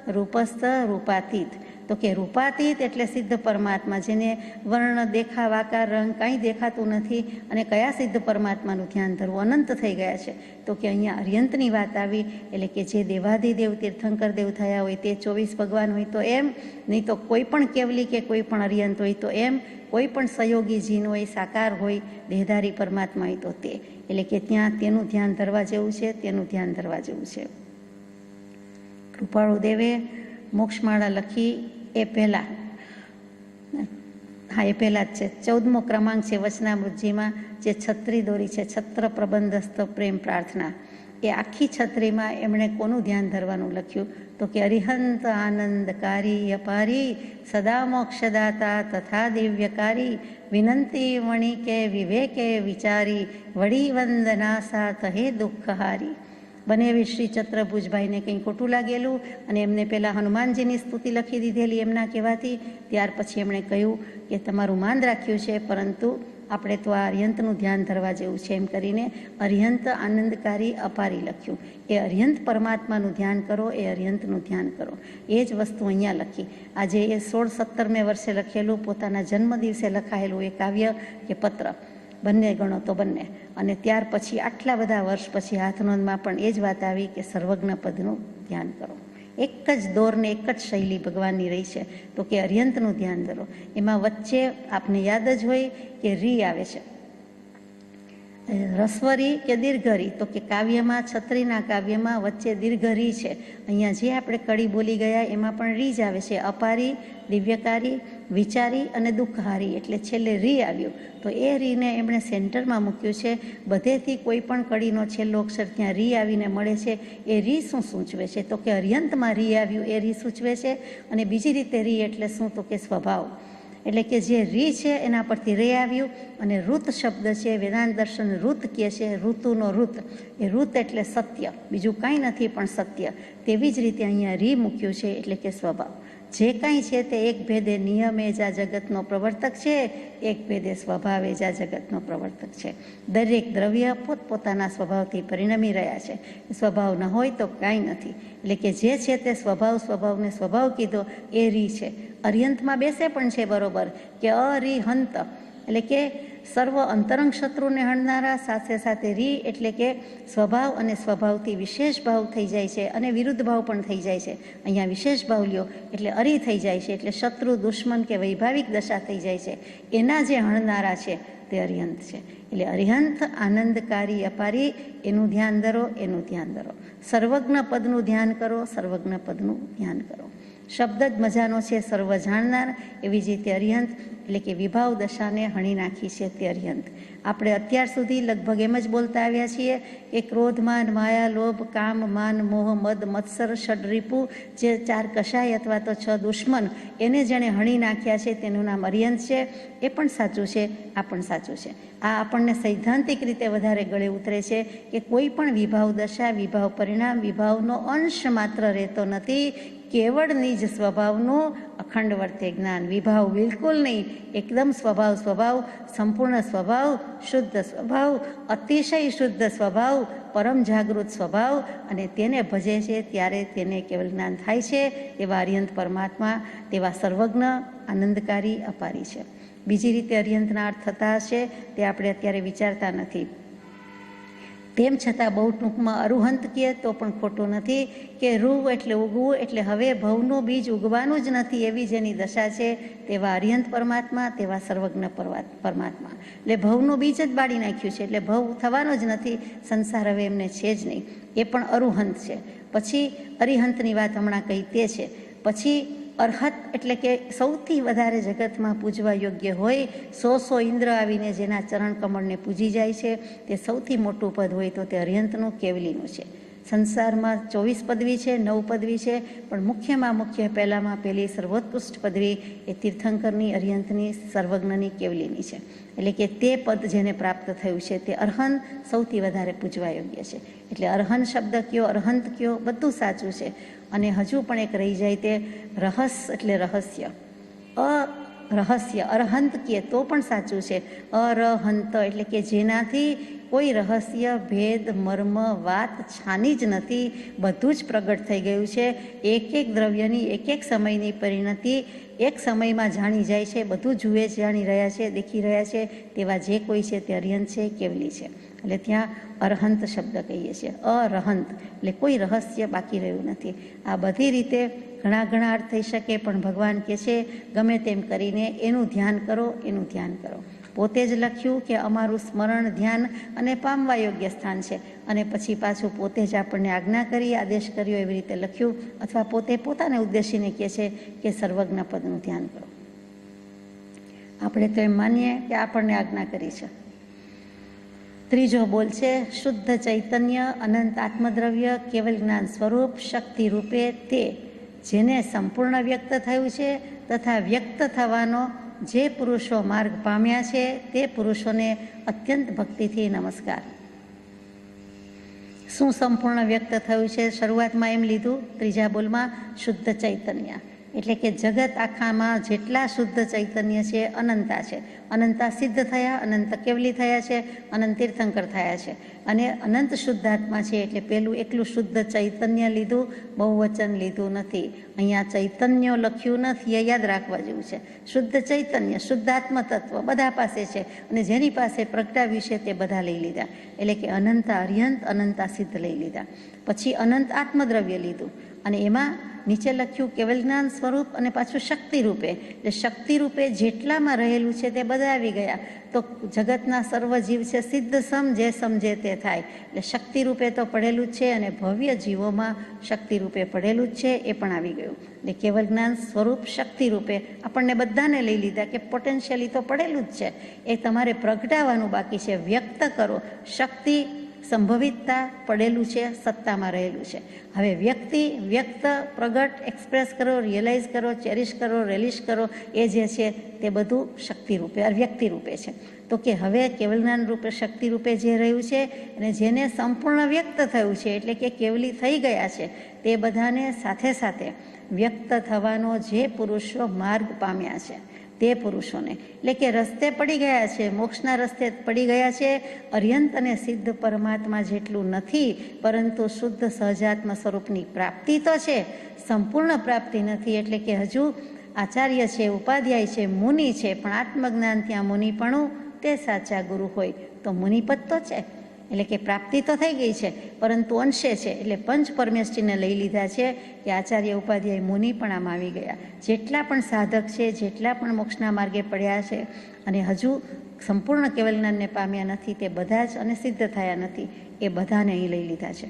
રૂપસ્થ, રૂપાતીત. તો કે રૂપાતીત એટલે સિદ્ધ પરમાત્મા, જેને વર્ણ, દેખાવ, આકાર, રંગ કાંઈ દેખાતું નથી. અને કયા સિદ્ધ પરમાત્માનું ધ્યાન ધરવું? અનંત થઈ ગયા છે. તો કે અહીંયા અર્યંતની વાત આવી. એટલે કે જે દેવાધિદેવ તીર્થંકર દેવ થયા હોય તે 24 ભગવાન હોય તો એમ, નહીં તો કોઈ પણ કેવલી કે કોઈ પણ અર્યંત હોય તો એમ, કોઈ પણ સહયોગી જીન હોય, સાકાર હોય, દેહધારી પરમાત્મા હોય તો તે. એટલે કે ત્યાં તેનું ધ્યાન ધરવા જેવું છે, તેનું ધ્યાન ધરવા જેવું છે. કૃપાળુ દેવે મોક્ષમાળા લખી એ પહેલાં, હા એ પહેલાં જ છે, 14મો ક્રમાંક છે વચનામૃતજીમાં, જે છત્રી દોરી છે, છત્ર પ્રબંધસ્થ પ્રેમ પ્રાર્થના. એ આખી છત્રીમાં એમણે કોનું ધ્યાન ધરવાનું લખ્યું? તો કે અરિહંત આનંદકારી અપારી, સદા મોક્ષદાતા તથા દિવ્યકારી, વિનંતી વણિકે વિવેકે વિચારી, વળી વંદના સાથ હે દુઃખહારી. બનેવી શ્રી ચત્રભુજભાઈને કંઈ ખોટું લાગેલું અને એમને પહેલાં હનુમાનજીની સ્તુતિ લખી દીધેલી એમના કહેવાથી. ત્યાર પછી એમણે કહ્યું કે તમારું માન રાખ્યું છે, પરંતુ આપણે તો આ અર્યંતનું ધ્યાન ધરવા જેવું છે એમ કરીને અર્યંત આનંદકારી અપારી લખ્યું. એ અર્યંત પરમાત્માનું ધ્યાન કરો, એ અર્યંતનું ધ્યાન કરો. એ જ વસ્તુ અહીંયા લખી. આજે એ 16-17મે વર્ષે લખેલું, પોતાના જન્મદિવસે લખાયેલું એ કાવ્ય કે પત્ર, બંને ગણો તો બંને. અને ત્યાર પછી આટલા બધા વર્ષ પછી હાથનોંધમાં પણ એ જ વાત આવી કે સર્વજ્ઞ પદનું ધ્યાન કરો. એક જ દોરને એક જ શૈલી ભગવાનની રહી છે. તો કે અર્યંતનું ધ્યાન ધરો. એમાં વચ્ચે આપને યાદ જ હોય કે રી આવે છે, રસ્વરી કે દીર્ઘરી. તો કે કાવ્યમાં, છત્રીના કાવ્યમાં વચ્ચે દીર્ઘરી છે. અહીંયા જે આપણે કડી બોલી ગયા એમાં પણ રી જ આવે છે. અપારી, દિવ્યકારી, વિચારી અને દુઃખહારી, એટલે છેલ્લે રી આવ્યું. તો એ રીને એમણે સેન્ટરમાં મૂક્યું છે. બધેથી કોઈ પણ કડીનો છેલ્લો અક્ષર ત્યાં રી આવીને મળે છે. એ રી શું સૂચવે છે? તો કે અર્યંતમાં રી આવ્યું એ રી સૂચવે છે. અને બીજી રીતે રી એટલે શું? તો કે સ્વભાવ. એટલે કે જે રી છે એના પરથી રે આવ્યું. અને ઋત શબ્દ છે, વેદાંત દર્શન ઋત કહે છે, ઋતુનો ઋત. એ ઋત એટલે સત્ય, બીજું કાંઈ નથી પણ સત્ય. તેવી જ રીતે અહીંયા રી મૂક્યું છે, એટલે કે સ્વભાવ. જે કાંઈ છે તે એક ભેદે નિયમે જ આ જગતનો પ્રવર્તક છે, એક ભેદે સ્વભાવે જ આ જગતનો પ્રવર્તક છે. દરેક દ્રવ્ય પોતપોતાના સ્વભાવથી પરિણમી રહ્યા છે. સ્વભાવ ન હોય તો કાંઈ નથી. એટલે કે જે છે તે સ્વભાવને સ્વભાવ કીધો એ રી છે. અર્યંતમાં બેસે પણ છે બરોબર કે અરિહંત, એટલે કે સર્વ અંતરંગ શત્રુને હણનારા, સાથે સાથે રી એટલે કે સ્વભાવ અને સ્વભાવથી વિશેષ ભાવ થઈ જાય છે અને વિરુદ્ધ ભાવ પણ થઈ જાય છે. અહીંયા વિશેષ ભાવ લ્યો એટલે અરી થઈ જાય છે, એટલે શત્રુ, દુશ્મન કે વૈભાવિક દશા થઈ જાય છે. એના જે હણનારા છે તે અરિહંત છે. એટલે અરિહંત આનંદકારી અપારી એનું ધ્યાન ધરો, એનું ધ્યાન ધરો. સર્વજ્ઞ પદનું ધ્યાન કરો, સર્વજ્ઞ પદનું ધ્યાન કરો. શબ્દ જ મજાનો છે, સર્વ જાણનાર. એવી જ રીતે અરિહંત એટલે કે વિભાવ દશાને હણી નાખી છે તે અરિહંત. આપણે અત્યાર સુધી લગભગ એમ જ બોલતા આવ્યા છીએ કે ક્રોધ, માન, માયા, લોભ, કામ, માન, મોહ, મદ, મત્સર, ષડરીપુ, જે 4 કશાય અથવા તો 6 દુશ્મન, એને જેણે હણી નાખ્યા છે તેનું નામ અરિહંત છે. એ પણ સાચું છે, આ પણ સાચું છે. આ આપણને સૈદ્ધાંતિક રીતે વધારે ગળે ઉતરે છે કે કોઈ પણ વિભાવ દશા, વિભાવ પરિણામ, વિભાવનો અંશ માત્ર રહેતો નથી. કેવળ નિજ સ્વભાવનું અખંડ વર્તે જ્ઞાન. વિભાવ બિલકુલ નહીં, એકદમ સ્વભાવ, સંપૂર્ણ સ્વભાવ, શુદ્ધ સ્વભાવ, અતિશય શુદ્ધ સ્વભાવ, પરમ જાગૃત સ્વભાવ, અને તેને ભજે છે ત્યારે તેને કેવલ જ્ઞાન થાય છે. તેવા અરિહંત પરમાત્મા, તેવા સર્વજ્ઞ, આનંદકારી, અપારી છે. બીજી રીતે અરિહંતના અર્થ થતા હશે તે આપણે અત્યારે વિચારતા નથી. તેમ છતાં બહુ ટૂંકમાં અરુહંત કહે તો પણ ખોટું નથી કે રૂ એટલે ઉગવું, એટલે હવે ભવનું બીજ ઉગવાનું જ નથી એવી જેની દશા છે તેવા અરિહંત પરમાત્મા, તેવા સર્વજ્ઞ પરમાત્મા. એટલે ભવનું બીજ જ બાળી નાખ્યું છે, એટલે ભવ થવાનો જ નથી, સંસાર હવે એમને છે જ નહીં. એ પણ અરુહંત છે. પછી અરિહંતની વાત હમણાં કહી તે છે. પછી અર્હત એટલે કે સૌથી વધારે જગતમાં પૂજવા યોગ્ય હોય, 100 ઇન્દ્ર આવીને જેના ચરણ કમળને પૂજી જાય છે, તે સૌથી મોટું પદ હોય તો તે અરિહંતનું, કેવલીનું છે. સંસારમાં 24 પદવી છે, 9 પદવી છે, પણ મુખ્યમાં મુખ્ય પહેલામાં પહેલી સર્વોત્કૃષ્ટ પદવી એ તીર્થંકરની, અરિહંતની, સર્વજ્ઞની, કેવલીની છે. એટલે કે તે પદ જેને પ્રાપ્ત થયું છે તે અર્હન સૌથી વધારે પૂજવા યોગ્ય છે. એટલે અર્હન શબ્દ કયો, અર્હંત કયો, બધું સાચું છે. અને હજુ પણ એક રહી જાય તે રહસ એટલે રહસ્ય. રહસ્ય અર્હંત કહે તો પણ સાચું છે. અરહંત એટલે કે જેનાથી કોઈ રહસ્ય, ભેદ, મર્મ, વાત છાની જ નથી, બધું જ પ્રગટ થઈ ગયું છે. એક એક દ્રવ્યની, એક એક સમયની પરિણતિ એક સમયમાં જાણી જાય છે, બધું જુએ, જાણી રહ્યા છે, દેખી રહ્યા છે, તેવા જે કોઈ છે તે અરિહંત છે, કેવલી છે. એટલે ત્યાં અરહંત શબ્દ કહીએ છીએ. અરહંત એટલે કોઈ રહસ્ય બાકી રહ્યું નથી. આ બધી રીતે ઘણા અર્થ થઈ શકે, પણ ભગવાન કહે છે ગમે તેમ કરીને એનું ધ્યાન કરો, એનું ધ્યાન કરો. પોતે જ લખ્યું કે અમારું સ્મરણ, ધ્યાન અને પામવા યોગ્ય સ્થાન છે, અને પછી પાછું પોતે જ આપણને આજ્ઞા કરી, આદેશ કર્યો, એવી રીતે લખ્યું. અથવા પોતે પોતાને ઉદ્દેશીને કહે છે કે સર્વજ્ઞ પદનું ધ્યાન કરો. આપણે તો એમ માનીએ કે આપણને આજ્ઞા કરી છે. ત્રીજો બોલ છે શુદ્ધ ચૈતન્ય, અનંત આત્મદ્રવ્ય, કેવલ જ્ઞાન સ્વરૂપ, શક્તિ રૂપે તે જેને સંપૂર્ણ વ્યક્ત થયું છે તથા વ્યક્ત થવાનો જે પુરુષો માર્ગ પામ્યા છે તે પુરુષોને અત્યંત ભક્તિથી નમસ્કાર. શું સંપૂર્ણ વ્યક્ત થયું છે? શરૂઆતમાં એમ લીધું ત્રીજા બોલમાં શુદ્ધ ચૈતન્ય, એટલે કે જગત આખામાં જેટલા શુદ્ધ ચૈતન્ય છે અનંતા છે. અનંતા સિદ્ધ થયા, અનંત કેવલી થયા છે, અનંત તીર્થંકર થયા છે, અને અનંત શુદ્ધાત્મા છે. એટલે પેલું એકલું શુદ્ધ ચૈતન્ય લીધું, બહુવચન લીધું નથી. અહીંયા ચૈતન્ય લખ્યું નથી, એ યાદ રાખવા જેવું છે. શુદ્ધ ચૈતન્ય, શુદ્ધાત્મ તત્વ બધા પાસે છે, અને જેની પાસે પ્રગટાવ્યું છે તે બધા લઈ લીધા. એટલે કે અનંતા અરિહંત, અનંતા સિદ્ધ લઈ લીધા. પછી અનંત આત્મદ્રવ્ય લીધું, અને એમાં નીચે લખ્યું કેવલ જ્ઞાન સ્વરૂપ, અને પાછું શક્તિ રૂપે. એટલે શક્તિ રૂપે જેટલામાં રહેલું છે તે બધા આવી ગયા. તો જગતના સર્વ જીવ છે સિદ્ધ સમ, જે સમજે તે થાય. એટલે શક્તિ રૂપે તો પડેલું જ છે, અને ભવ્ય જીવોમાં શક્તિ રૂપે પડેલું જ છે, એ પણ આવી ગયું. એટલે કેવલ જ્ઞાન સ્વરૂપ, શક્તિ રૂપે આપણને બધાને લઈ લીધા કે પોટેન્શિયલી તો પડેલું જ છે, એ તમારે પ્રગટાવવાનું બાકી છે. વ્યક્ત કરો. શક્તિ, સંભવિતતા પડેલું છે, સત્તામાં રહેલું છે. હવે વ્યક્ત, પ્રગટ, એક્સપ્રેસ કરો, રિયલાઇઝ કરો, ચેરિશ કરો, રેલિશ કરો, એ જે છે તે બધું શક્તિ રૂપે, વ્યક્તિ રૂપે છે. તો કે હવે કેવલ જ્ઞાન રૂપે, શક્તિ રૂપે જે રહ્યું છે, અને જેને સંપૂર્ણ વ્યક્ત થયું છે, એટલે કે કેવલી થઈ ગયા છે, તે બધાને સાથે સાથે વ્યક્ત થવાનો જે પુરુષો માર્ગ પામ્યા છે તે પુરુષોને, એટલે કે રસ્તે પડી ગયા છે, મોક્ષના રસ્તે પડી ગયા છે. અર્યંત અને સિદ્ધ પરમાત્મા જેટલું નથી, પરંતુ શુદ્ધ સહજાત્મ સ્વરૂપની પ્રાપ્તિ તો છે, સંપૂર્ણ પ્રાપ્તિ નથી. એટલે કે હજુ આચાર્ય છે, ઉપાધ્યાય છે, મુનિ છે, પણ આત્મજ્ઞાન ત્યાં મુનિપણું તે સાચા ગુરુ હોય તો મુનિપદ તો છે. એટલે કે પ્રાપ્તિ તો થઈ ગઈ છે, પરંતુ અંશે છે. એટલે પંચ પરમેષ્ઠીને લઈ લીધા છે કે આચાર્ય, ઉપાધ્યાય, મુનિ પણ આમાં આવી ગયા. જેટલા પણ સાધક છે, જેટલા પણ મોક્ષના માર્ગે પડ્યા છે, અને હજુ સંપૂર્ણ કેવલ જ્ઞાનને પામ્યા નથી તે બધા જ અને સિદ્ધ થયા નથી એ બધાને અહીં લઈ લીધા છે.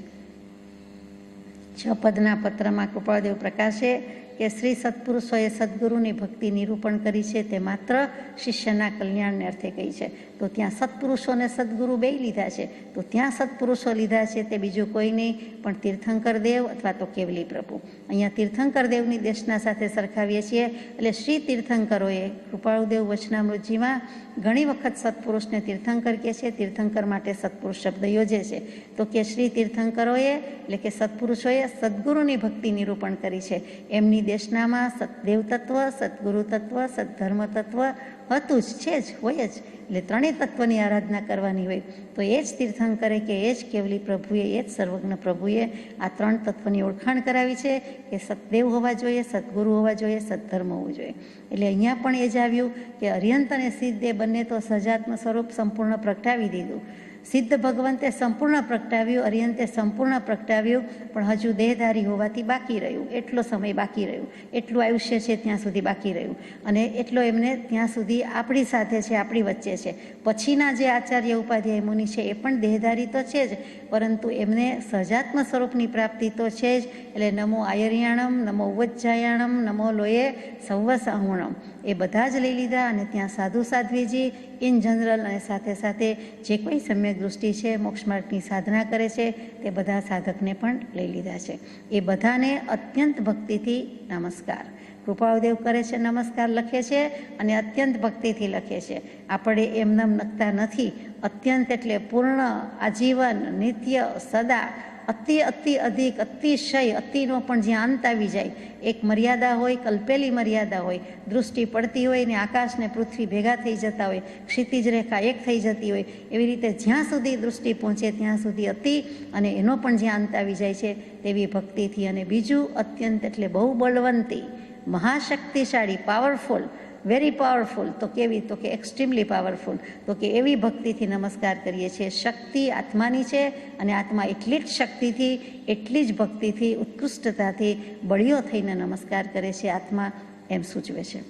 6 પદના પત્રમાં કૃપાળદેવ પ્રકાશે કે શ્રી સત્પુરુષોએ સદગુરુની ભક્તિ નિરૂપણ કરી છે તે માત્ર શિષ્યના કલ્યાણને અર્થે કહી છે. તો ત્યાં સત્પુરુષોને સદગુરુ બે લીધા છે. તો ત્યાં સત્પુરુષો લીધા છે તે બીજું કોઈ નહીં પણ તીર્થંકર દેવ અથવા તો કેવલી પ્રભુ. અહીંયા તીર્થંકર દેવની દેશના સાથે સરખાવીએ છીએ. એટલે શ્રી તીર્થંકરોએ કૃપાળુદેવ વચનામૃતજીમાં ઘણી વખત સત્પુરુષને તીર્થંકર કહે છે, તીર્થંકર માટે સત્પુરુષ શબ્દ યોજે છે. તો કે શ્રી તીર્થંકરોએ એટલે કે સત્પુરુષોએ સદગુરુની ભક્તિ નિરૂપણ કરી છે. એમની દેશનામાં સતદેવ તત્વ, સદગુરુ તત્વ, સદ્ધર્મ તત્વ હતું જ, છે જ, હોય જ. એટલે ત્રણેય તત્વની આરાધના કરવાની હોય. તો એ જ તીર્થંકરે કે એ જ કેવલી પ્રભુએ, એ જ સર્વજ્ઞ પ્રભુએ આ 3 તત્વની ઓળખાણ કરાવી છે કે સતદેવ હોવા જોઈએ, સદગુરુ હોવા જોઈએ, સદ્ધર્મ હોવું જોઈએ. એટલે અહીંયા પણ એ જ આવ્યું કે અર્યંત અને સિદ્ધ એ બંને તો સહજાત્મ સ્વરૂપ સંપૂર્ણ પ્રગટાવી દીધું. સિદ્ધ ભગવંતે સંપૂર્ણ પ્રગટાવ્યું, અર્યંતે સંપૂર્ણ પ્રગટાવ્યું, પણ હજુ દેહધારી હોવાથી બાકી રહ્યું. એટલો સમય બાકી રહ્યું, એટલું આયુષ્ય છે ત્યાં સુધી બાકી રહ્યું. અને એટલો એમને ત્યાં સુધી આપણી સાથે છે, આપણી વચ્ચે છે. પછીના જે આચાર્ય ઉપાધ્યાય મુનિ છે એ પણ દેહધારી તો છે જ, પરંતુ એમને સહજાત્મ સ્વરૂપની પ્રાપ્તિ તો છે જ. એટલે નમો આયર્યાણમ, નમો ઉવજ્જાયાણમ, નમો લોયે સૌવસાહુણમ એ બધા જ લઈ લીધા. અને ત્યાં સાધુ સાધ્વીજી ઇન જનરલ અને સાથે સાથે જે કોઈ સમ્યક દૃષ્ટિ છે, મોક્ષ માર્ગની સાધના કરે છે તે બધા સાધકને પણ લઈ લીધા છે. એ બધાને અત્યંત ભક્તિથી નમસ્કાર. કૃપાળુદેવ કરે છે, નમસ્કાર લખે છે અને અત્યંત ભક્તિથી લખે છે. આપણે એમનેમ લખતા નથી. અત્યંત એટલે પૂર્ણ, આજીવન, નિત્ય, સદા, અતિ અતિ અધિક, અતિશય, અતિનો પણ જ્યાં અંત આવી જાય. એક મર્યાદા હોય, કલ્પેલી મર્યાદા હોય, દૃષ્ટિ પડતી હોય ને આકાશ ને પૃથ્વી ભેગા થઈ જતા હોય, ક્ષિતિજ રેખા એક થઈ જતી હોય, એવી રીતે જ્યાં સુધી દૃષ્ટિ પહોંચે ત્યાં સુધી અતિ અને એનો પણ જ્યાં અંત આવી જાય છે તેવી ભક્તિથી. અને બીજું અત્યંત એટલે બહુ બળવંતી, મહાશક્તિશાળી, પાવરફુલ, વેરી પાવરફુલ. તો કેવી? તો કે એક્સ્ટ્રીમલી પાવરફુલ. તો કે એવી ભક્તિથી નમસ્કાર કરીએ છીએ. શક્તિ આત્માની છે અને આત્મા એટલી જ શક્તિથી, એટલી જ ભક્તિથી, ઉત્કૃષ્ટતાથી બળિયો થઈને નમસ્કાર કરે છે આત્મા, એમ સૂચવે છે.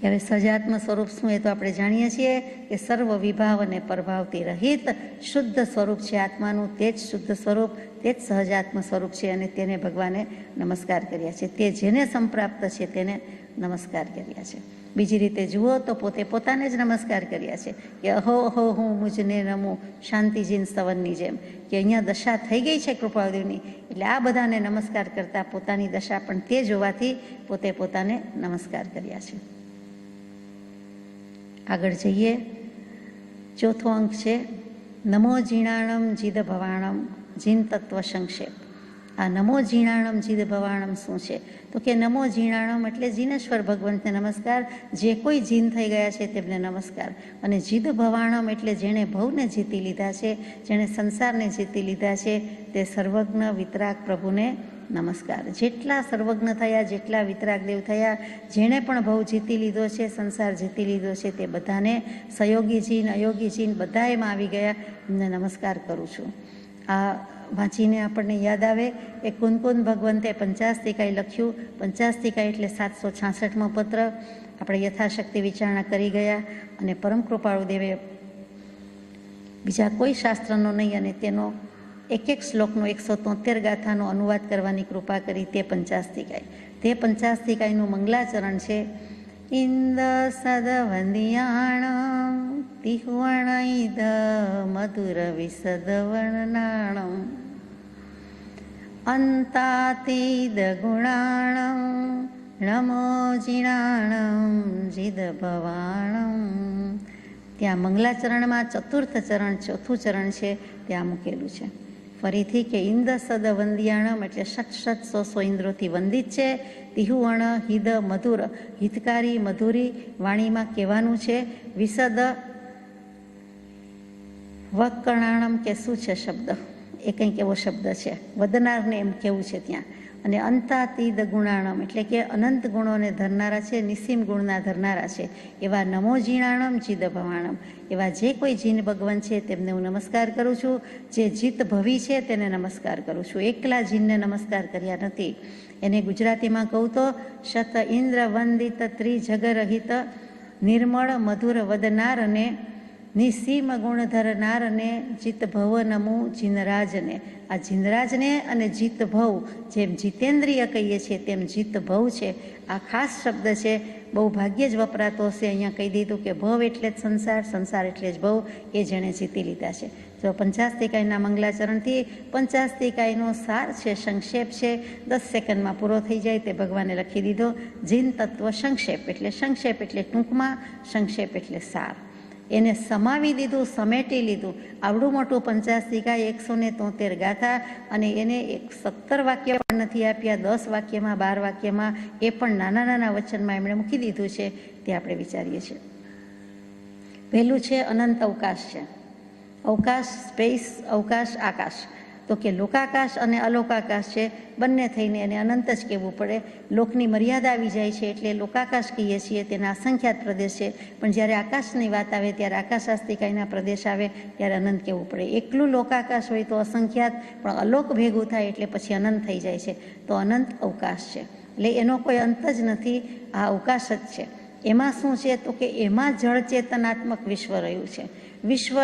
હવે સહજાત્મ સ્વરૂપ શું એ તો આપણે જાણીએ છીએ કે સર્વ વિભાવ અને પ્રભાવથી રહિત શુદ્ધ સ્વરૂપ છે આત્માનું. તે જ શુદ્ધ સ્વરૂપ, તે જ સહજાત્મ સ્વરૂપ છે અને તેને ભગવાને નમસ્કાર કર્યા છે. તે જેને સંપ્રાપ્ત છે તેને નમસ્કાર કર્યા છે. બીજી રીતે જુઓ તો પોતે પોતાને જ નમસ્કાર કર્યા છે કે અહો અહો હું મુજને નમું, શાંતિજીન સ્તવનની જેમ. કે અહીંયા દશા થઈ ગઈ છે કૃપાળુદેવની, એટલે આ બધાને નમસ્કાર કરતાં પોતાની દશા પણ તે જ હોવાથી પોતે પોતાને નમસ્કાર કર્યા છે. આગળ જઈએ. 4થો અંક છે નમો જીણાણમ જીદ ભવાણમ જીન તત્વ સંક્ષેપ. આ નમો જીણાણમ જીદ ભવાણમ શું છે? તો કે નમો જીણાણમ એટલે જીનેશ્વર ભગવંતને નમસ્કાર, જે કોઈ જીન થઈ ગયા છે તેમને નમસ્કાર. અને જીદ ભવાણમ એટલે જેણે ભવને જીતી લીધા છે, જેણે સંસારને જીતી લીધા છે તે સર્વજ્ઞ વિતરાગ પ્રભુને નમસ્કાર. જેટલા સર્વજ્ઞ થયા, જેટલા વિતરાગદેવ થયા, જેણે પણ ભવ જીતી લીધો છે, સંસાર જીતી લીધો છે, તે બધાને સહયોગીજીન, અયોગીજીન બધા એમાં આવી ગયા, એમને નમસ્કાર કરું છું. આ વાંચીને આપણને યાદ આવે કે કુનકુન ભગવંતે 50 લખ્યું. 50 એટલે 766મો પત્ર. આપણે યથાશક્તિ વિચારણા કરી ગયા અને પરમ કૃપાળુદેવે બીજા કોઈ શાસ્ત્રનો નહીં અને તેનો એક એક શ્લોકનો 173 ગાથાનો અનુવાદ કરવાની કૃપા કરી. તે 50 તે 50 મંગલાચરણ છે. ઇન્દ સદ વંદિયાણ તિહુવણ ઇદ મધુર વિસદ વર્ણાણમ અંતાતીદ ગુણાણમ નમો જીણાણમ જીદ ભવાણમ. ત્યાં મંગલાચરણમાં 4th ચરણ, 4થું ચરણ છે ત્યાં મૂકેલું છે. ફરીથી કે ઇન્દ સદ વંદિયાણમ એટલે શત સો ઇન્દ્રોથી વંદિત છે. તિહુવણ હિદ મધુર, હિતકારી, મધુરી વાણીમાં કહેવાનું છે. વિસદ વકર્ણાણમ કે શું છે શબ્દ, એ કંઈક એવો શબ્દ છે, વદનારને એમ કેવું છે ત્યાં. અને અંતાતીદ ગુણાણમ એટલે કે અનંત ગુણોને ધરનારા છે, નિસીમ ગુણના ધરનારા છે એવા નમો જીણાણમ જીદ ભવાણમ. એવા જે કોઈ જીન ભગવાન છે તેમને હું નમસ્કાર કરું છું. જે જીત ભવી છે તેને નમસ્કાર કરું છું. એકલા જીનને નમસ્કાર કર્યા નથી. એને ગુજરાતીમાં કહું તો શત ઇન્દ્ર વંદિત ત્રિજગરહિત નિર્મળ મધુર વદનાર અને નિસીમ ગુણધરનાર અને જીત ભવ નમું જીનરાજને. આ જીનરાજને અને જીત ભવ, જેમ જીતેન્દ્રિય કહીએ છીએ તેમ જીત ભવ છે. આ ખાસ શબ્દ છે, બહુ ભાગ્યે જ વપરાતો હશે. અહીંયા કહી દીધું કે ભવ એટલે જ સંસાર, સંસાર એટલે જ ભવ, એ જેણે જીતી લીધા છે. જો પંચાસ્તિકાયના મંગલાચરણથી પંચાસ્તિકાયનો સાર છે, સંક્ષેપ છે, 10 સેકન્ડમાં પૂરો થઈ જાય તે ભગવાને લખી દીધો. જીન તત્વ સંક્ષેપ એટલે ટૂંકમાં, સંક્ષેપ એટલે સાર. એને સમાવી દીધું, સમેટી લીધું. આવડું મોટું પંચાસ્તિકાય 173 ગાથા, અને એને 17 વાક્ય પણ નથી આપ્યા, 10 વાક્યમાં, 12 વાક્યમાં, એ પણ નાના નાના વચનમાં એમણે મૂકી દીધું છે. તે આપણે વિચારીએ છીએ. પહેલું છે અનંત અવકાશ છે. અવકાશ, સ્પેસ, અવકાશ, આકાશ. તો કે લોકાકાશ અને અલોકાકાશ છે, બંને થઈને એને અનંત જ કહેવું પડે. લોકની મર્યાદા આવી જાય છે એટલે લોકાકાશ કહીએ છીએ, તેના અસંખ્યાત પ્રદેશ છે. પણ જ્યારે આકાશની વાત આવે ત્યારે આકાશાસ્તિકાયના પ્રદેશ આવે ત્યારે અનંત કહેવું પડે. એકલું લોકાકાશ હોય તો અસંખ્યાત, પણ અલોક ભેગું થાય એટલે પછી અનંત થઈ જાય છે. તો અનંત અવકાશ છે, એટલે એનો કોઈ અંત જ નથી, આ અવકાશ જ છે. એમાં શું છે તો કે એમાં જળ ચેતનાત્મક વિશ્વ રહ્યું છે. વિશ્વ,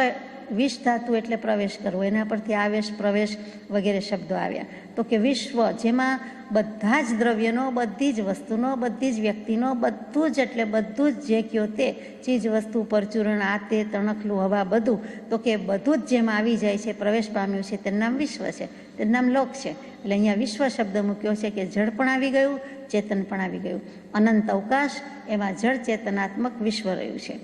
વિષ ધાતુ એટલે પ્રવેશ કરવો, એના પરથી આવેશ, પ્રવેશ વગેરે શબ્દો આવ્યા. તો કે વિશ્વ, જેમાં બધા જ દ્રવ્યનો, બધી જ વસ્તુનો, બધી જ વ્યક્તિનો, બધું જ એટલે બધું જ જે કયો તે ચીજ વસ્તુ, પરચૂરણ, આ તે, તણખલું, હવા, બધું, તો કે બધું જ જેમાં આવી જાય છે, પ્રવેશ પામ્યું છે, તેનું નામ વિશ્વ છે, તેનું નામ લોક છે. એટલે અહીંયા વિશ્વ શબ્દ મૂક્યો છે કે જળ પણ આવી ગયું, ચેતન પણ આવી ગયું. અનંત અવકાશ, એમાં જળ ચેતનાત્મક વિશ્વ રહ્યું છે.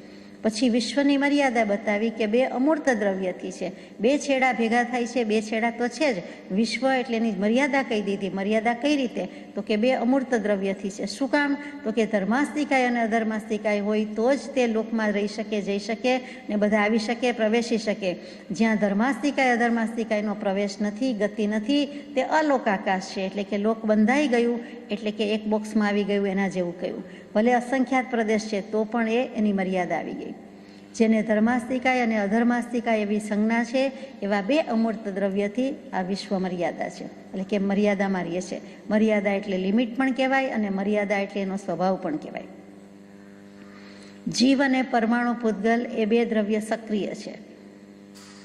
પછી વિશ્વની મર્યાદા બતાવી કે 2 અમૂર્ત દ્રવ્યથી છે. 2 છેડા ભેગા થાય છે, 2 છેડા તો છે જ. વિશ્વ એટલે એની મર્યાદા કહી દીધી. મર્યાદા કઈ રીતે? તો કે 2 અમૂર્ત દ્રવ્યથી છે. શું કામ? તો કે ધર્માસ્તિકાય અને અધર્માસ્તિકાય હોય તો જ તે લોકમાં રહી શકે, જઈ શકે ને બધા આવી શકે, પ્રવેશી શકે. જ્યાં ધર્માસ્તિકાય અધર્માસ્તિકાયનો પ્રવેશ નથી, ગતિ નથી, તે અલોકાકાશ છે. એટલે કે લોક બંધાઈ ગયું, એટલે કે એક બોક્સમાં આવી ગયું, એના જેવું કહ્યું. ભલે અસંખ્યાત પ્રદેશ છે તો પણ એની મર્યાદા આવી ગઈ. જેને ધર્માસ્તિકાય અને અધર્માસ્તિકાય એવી સંજ્ઞા છે, એવા 2 અમૂર્ત દ્રવ્યથી આ વિશ્વ મર્યાદા છે. એટલે કે મર્યાદામાં રહીએ છે. મર્યાદા એટલે લિમિટ પણ કહેવાય, અને મર્યાદા એટલે એનો સ્વભાવ પણ કહેવાય. જીવ અને પરમાણુ પૂતગલ એ 2 દ્રવ્ય સક્રિય છે.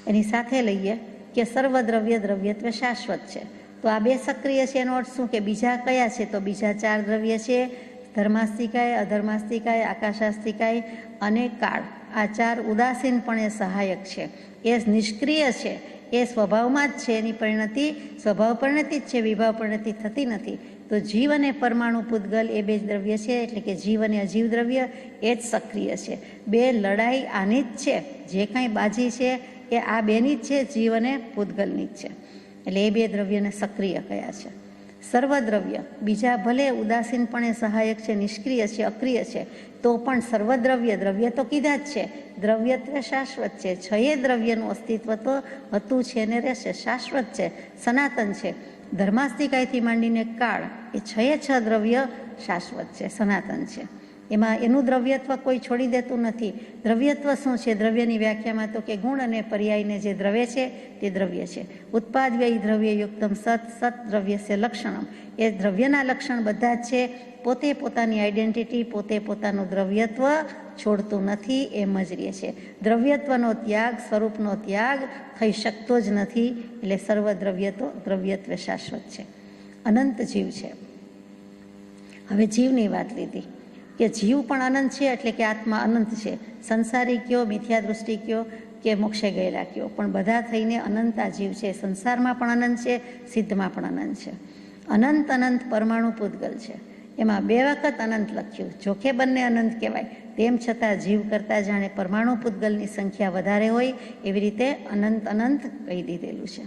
એની સાથે લઈએ કે સર્વદ્રવ્ય દ્રવ્યત્વ શાશ્વત છે. તો આ 2 સક્રિય છે, એનો અર્થ શું કે બીજા કયા છે? તો બીજા 4 દ્રવ્ય છે, ધર્માસ્તિકાય, અધર્માસ્તિકાય, આકાશાસ્તિકાય અને કાળ. આ 4 ઉદાસીનપણે સહાયક છે. એ નિષ્ક્રિય છે, એ સ્વભાવમાં જ છે. એની પરિણતિ સ્વભાવ પરિણતિ જ છે, વિભાવ પરિણતિ થતી નથી. તો જીવ અને પરમાણુ પૂતગલ એ 2 દ્રવ્ય છે, એટલે કે જીવ અને અજીવ દ્રવ્ય એ જ સક્રિય છે. 2 લડાઈ આની જ છે. જે કાંઈ બાજી છે એ આ 2ની જ છે, જીવ અને પૂતગલની જ છે. એટલે એ 2 દ્રવ્યને સક્રિય કયા છે. સર્વદ્રવ્ય બીજા ભલે ઉદાસીનપણે સહાયક છે, નિષ્ક્રિય છે, અક્રિય છે, તો પણ સર્વદ્રવ્ય, દ્રવ્ય તો કીધા જ છે, દ્રવ્યત્વ શાશ્વત છે. 6 દ્રવ્યનું અસ્તિત્વ તો હતું, છે ને રહેશે, શાશ્વત છે, સનાતન છે. ધર્માસ્તિકાયથી માંડીને કાળ, એ 6 દ્રવ્ય શાશ્વત છે, સનાતન છે. એમાં એનું દ્રવ્યત્વ કોઈ છોડી દેતું નથી. દ્રવ્યત્વ શું છે? દ્રવ્યની વ્યાખ્યામાં તો કે ગુણ અને પર્યાયને જે દ્રવ્ય છે તે દ્રવ્ય છે. ઉત્પાદ વ્યય દ્રવ્ય યુક્તમ સત, સત દ્રવ્ય છે લક્ષણમ. એ દ્રવ્યના લક્ષણ બધા જ છે. પોતે પોતાની આઈડેન્ટિટી, પોતે પોતાનું દ્રવ્યત્વ છોડતું નથી, એમ જ રહે છે. દ્રવ્યત્વનો ત્યાગ, સ્વરૂપનો ત્યાગ થઈ શકતો જ નથી. એટલે સર્વદ્રવ્ય તો દ્રવ્યત્વ શાશ્વત છે. અનંત જીવ છે. હવે જીવની વાત લીધી કે જીવ પણ અનંત છે, એટલે કે આત્મા અનંત છે. સંસારી કયો, મિથ્યા દૃષ્ટિ કયો કે મોક્ષે ગયેલા કયો, પણ બધા થઈને અનંત આ જીવ છે. સંસારમાં પણ અનંત છે, સિદ્ધમાં પણ અનંત છે. અનંત અનંત પરમાણુ પૂતગલ છે. એમાં 2 વખત અનંત લખ્યું. જોકે બંને અનંત કહેવાય, તેમ છતાં જીવ કરતાં જાણે પરમાણુ પૂતગલની સંખ્યા વધારે હોય એવી રીતે અનંત અનંત કહી દીધેલું છે.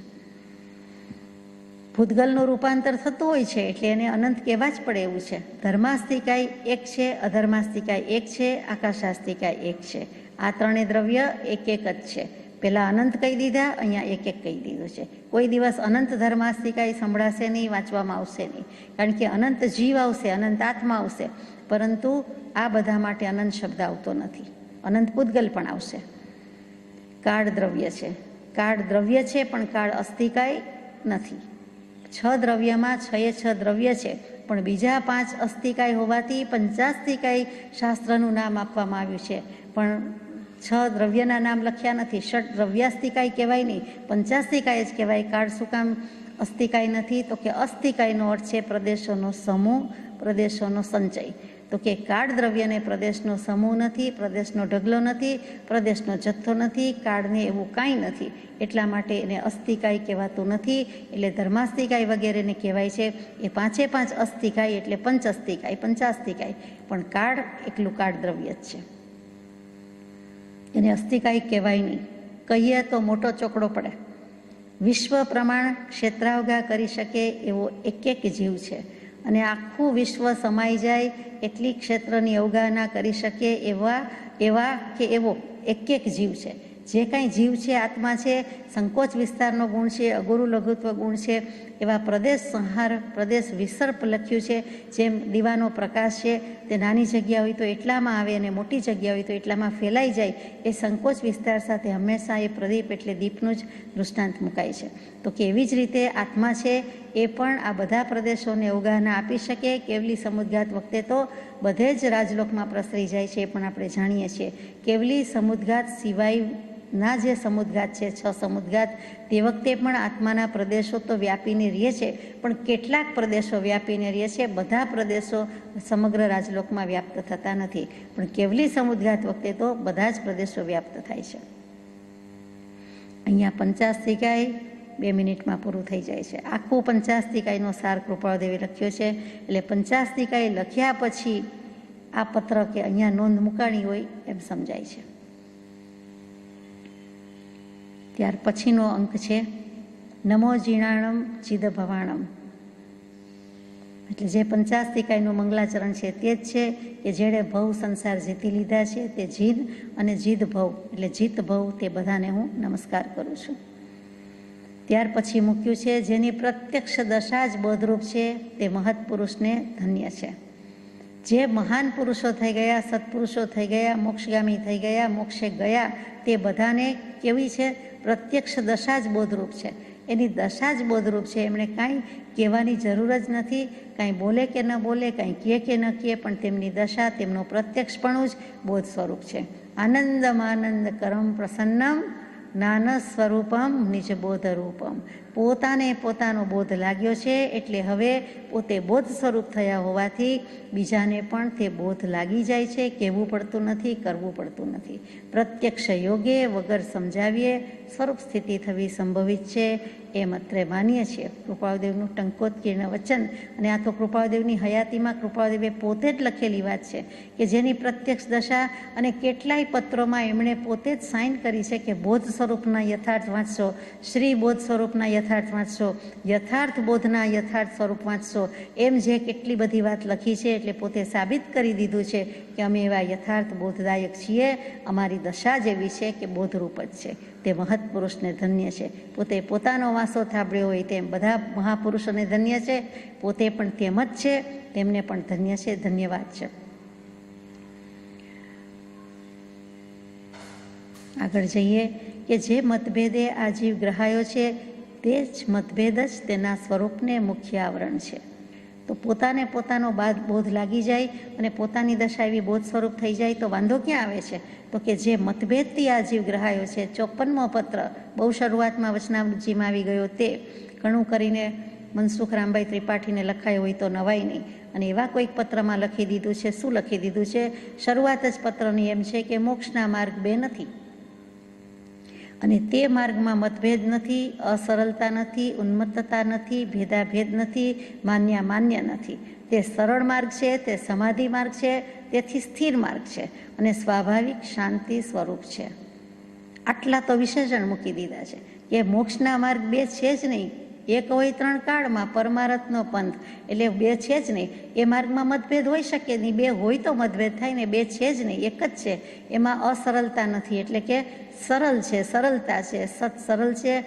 ભૂતગલનું રૂપાંતર થતું હોય છે એટલે એને અનંત કહેવા જ પડે એવું છે. ધર્માસ્તિકાય 1 છે, અધર્માસ્તિકાય 1 છે, આકાશાસ્તિકાય 1 છે. આ 3 દ્રવ્ય એક જ છે. પેલા અનંત કહી દીધા, અહીંયા એક કહી દીધું છે. કોઈ દિવસ અનંત ધર્માસ્તિકાય સંભળાશે નહીં, વાંચવામાં આવશે નહીં, કારણ કે અનંત જીવ આવશે, અનંત આત્મા આવશે, પરંતુ આ બધા માટે અનંત શબ્દ આવતો નથી. અનંત પૂતગલ પણ આવશે. કાળ દ્રવ્ય છે. કાળ દ્રવ્ય છે, પણ કાળ અસ્તિકાય નથી. 6 દ્રવ્યમાં 6 દ્રવ્ય છે, પણ બીજા 5 અસ્થિકાય હોવાથી પંચાસ્થિકાય શાસ્ત્રનું નામ આપવામાં આવ્યું છે, પણ 6 દ્રવ્યના નામ લખ્યા નથી. ષટ દ્રવ્યાસ્થિકાય કહેવાય નહીં, પંચાસ્થિકાય જ કહેવાય. કાળ શું કામ અસ્થિકાય નથી? તો કે અસ્થિકાયનો અર્થ છે પ્રદેશોનો સમૂહ, પ્રદેશોનો સંચય. તો કે કાળ દ્રવ્યને પ્રદેશનો સમૂહ નથી, પ્રદેશનો ઢગલો નથી, પ્રદેશનો જથ્થો નથી, કાળને એવું કાંઈ નથી, એટલા માટે એને અસ્થિકાય કહેવાતું નથી. એટલે ધર્માસ્થિકાય વગેરેને કહેવાય છે એ 5 અસ્થિકાય એટલે પંચઅસ્થિકાય, પંચાસ્થિકાય, પણ કાળ એકલું કાળ દ્રવ્ય જ છે, એને અસ્થિકાય કહેવાય નહીં. કહીએ તો મોટો ચોકડો પડે. વિશ્વ પ્રમાણ ક્ષેત્રાવગા કરી શકે એવો એક જીવ છે, અને આખું વિશ્વ સમાઈ જાય એટલી ક્ષેત્રની અવગાહના કરી શકે એવો એક જીવ છે. જે કાંઈ જીવ છે, આત્મા છે, સંકોચ વિસ્તારનો ગુણ છે, અગુરુ લઘુત્વ ગુણ છે, એવા પ્રદેશ સંહાર, પ્રદેશ વિસર્પ લખ્યું છે. જેમ દીવાનો પ્રકાશ છે તે નાની જગ્યા હોય તો એટલામાં આવે અને મોટી જગ્યા હોય તો એટલામાં ફેલાઈ જાય, એ સંકોચ વિસ્તાર સાથે હંમેશા એ પ્રદીપ એટલે દીપનું જ દૃષ્ટાંત મુકાય છે. તો કે એવી જ રીતે આત્મા છે એ પણ આ બધા પ્રદેશોને અવગાહના આપી શકે. કેવલી સમુદ્ઘાત વખતે તો બધે જ રાજલોકમાં પ્રસરી જાય છે, એ પણ આપણે જાણીએ છીએ. કેવલી સમુદ્ઘાત સિવાયના જે સમુદ્ઘાત છે, 6 સમુદ્ઘાત, તે વખતે પણ આત્માના પ્રદેશો તો વ્યાપીને રહે છે, પણ કેટલાક પ્રદેશો વ્યાપીને રહે છે. બધા પ્રદેશો સમગ્ર રાજલોકમાં વ્યાપ્ત થતા નથી, પણ કેવલી સમુદ્ઘાત વખતે તો બધા જ પ્રદેશો વ્યાપ્ત થાય છે. અહીંયા પંચાસ્થિકાય 2 મિનિટમાં પૂરું થઈ જાય છે. આખું પંચાસ્થિકાયનો સાર કૃપાળદેવે લખ્યો છે. એટલે પંચાસ્થિકાય લખ્યા પછી આ પત્ર કે અહીંયા નોંધ મુકાણી હોય એમ સમજાય છે. ત્યાર પછીનો અંક છે નમો જીણાણમ ચિદ ભવાણમ. એટલે જે પંચાસ્થિકાયનું મંગલાચરણ છે તે જ છે કે જેણે ભવ સંસાર જીતી લીધા છે, તે જીદ અને જીદ ભવ એટલે જીત ભવ, તે બધાને હું નમસ્કાર કરું છું. ત્યાર પછી મૂક્યું છે જેની પ્રત્યક્ષ દશા જ બોધરૂપ છે તે મહત્પુરુષને ધન્ય છે. જે મહાન પુરુષો થઈ ગયા, સત્પુરુષો થઈ ગયા, મોક્ષગામી થઈ ગયા, મોક્ષે ગયા, તે બધાને કેવી છે? પ્રત્યક્ષ દશા જ બોધરૂપ છે. એની દશા જ બોધરૂપ છે. એમણે કાંઈ કહેવાની જરૂર જ નથી. કાંઈ બોલે કે ન બોલે, કાંઈ કહે કે ન કહે, પણ તેમની દશા, તેમનું પ્રત્યક્ષપણું જ બોધ સ્વરૂપ છે. આનંદમાનંદ કરમ પ્રસન્નમ જ્ઞાન સ્વરૂપમ નિજ બોધ રૂપમ. પોતાને પોતાનો બોધ લાગ્યો છે, એટલે હવે પોતે બોધ સ્વરૂપ થયા હોવાથી બીજાને પણ તે બોધ લાગી જાય છે. કહેવું પડતું નથી, કરવું પડતું નથી. પ્રત્યક્ષ યોગે વગર સમજાવીએ સ્વરૂપ સ્થિતિ થવી સંભવિત છે એમ અત્રે માનીએ છીએ. કૃપાળદેવનું ટંકોત્કીર્ણ વચન, અને આ તો કૃપાળદેવની હયાતીમાં કૃપાળદેવે પોતે જ લખેલી વાત છે કે જેની પ્રત્યક્ષ દશા, અને કેટલાય પત્રોમાં એમણે પોતે જ સાઇન કરી છે કે બોધ સ્વરૂપના યથાર્થ વાંચશો, શ્રી બોધ સ્વરૂપના યથાર્થ વાંચશો, યથાર્થ બોધના યથાર્થ સ્વરૂપ વાંચશો, એમ જે કેટલી બધી વાત લખી છે. એટલે પોતે સાબિત કરી દીધું છે કે અમે એવા યથાર્થ બોધદાયક છીએ. અમારી દશા જ એવી છે કે બોધરૂપ જ છે. તે મહત્પુરુષને ધન્ય છે. પોતે પોતાનો વાંસો થાબડ્યો હોય તેમ બધા મહાપુરુષોને ધન્ય છે. પોતે પણ તેમ જ છે, તેમને પણ ધન્ય છે. ધન્યવાદ છે. આગળ જઈએ કે જે મતભેદે આ જીવ ગ્રહાયો છે તે જ મતભેદ જ તેના સ્વરૂપને મુખ્ય આવરણ છે. તો પોતાને પોતાનો બોધ લાગી જાય અને પોતાની દશા એવી બોધ સ્વરૂપ થઈ જાય તો વાંધો ક્યાં આવે છે? તો કે જે મતભેદથી આ જીવ ગ્રહાયો છે, 54મો પત્ર બહુ શરૂઆતમાં વચનામૃતજીમાં આવી ગયો, તે ઘણું કરીને મનસુખ રામભાઈ ત્રિપાઠીને લખાયો હોય તો નવાય નહીં. અને એવા કોઈક પત્રમાં લખી દીધું છે. શું લખી દીધું છે? શરૂઆત જ પત્રની એમ છે કે મોક્ષના માર્ગ 2 નથી, અને તે માર્ગમાં મતભેદ નથી, અસરળતા નથી, ઉન્મત્તતા નથી, ભેદાભેદ નથી, માન્ય નથી. તે સરળ માર્ગ છે, તે સમાધિ માર્ગ છે, તેથી સ્થિર માર્ગ છે, અને સ્વાભાવિક શાંતિ સ્વરૂપ છે. આટલા તો વિશેષણ મૂકી દીધા છે કે મોક્ષના માર્ગ 2 છે જ નહીં. એક હોય 3 કાળમાં પરમારથનો પંથ, એટલે 2 છે જ નહીં. એ માર્ગમાં મતભેદ હોઈ શકે નહીં. 2 હોય તો મતભેદ થાય ને, 2 છે જ નહીં, એક જ છે. એમાં અસરળતા નથી, એટલે કે સરળ છે, સરળતા છે, સત સરળ છે,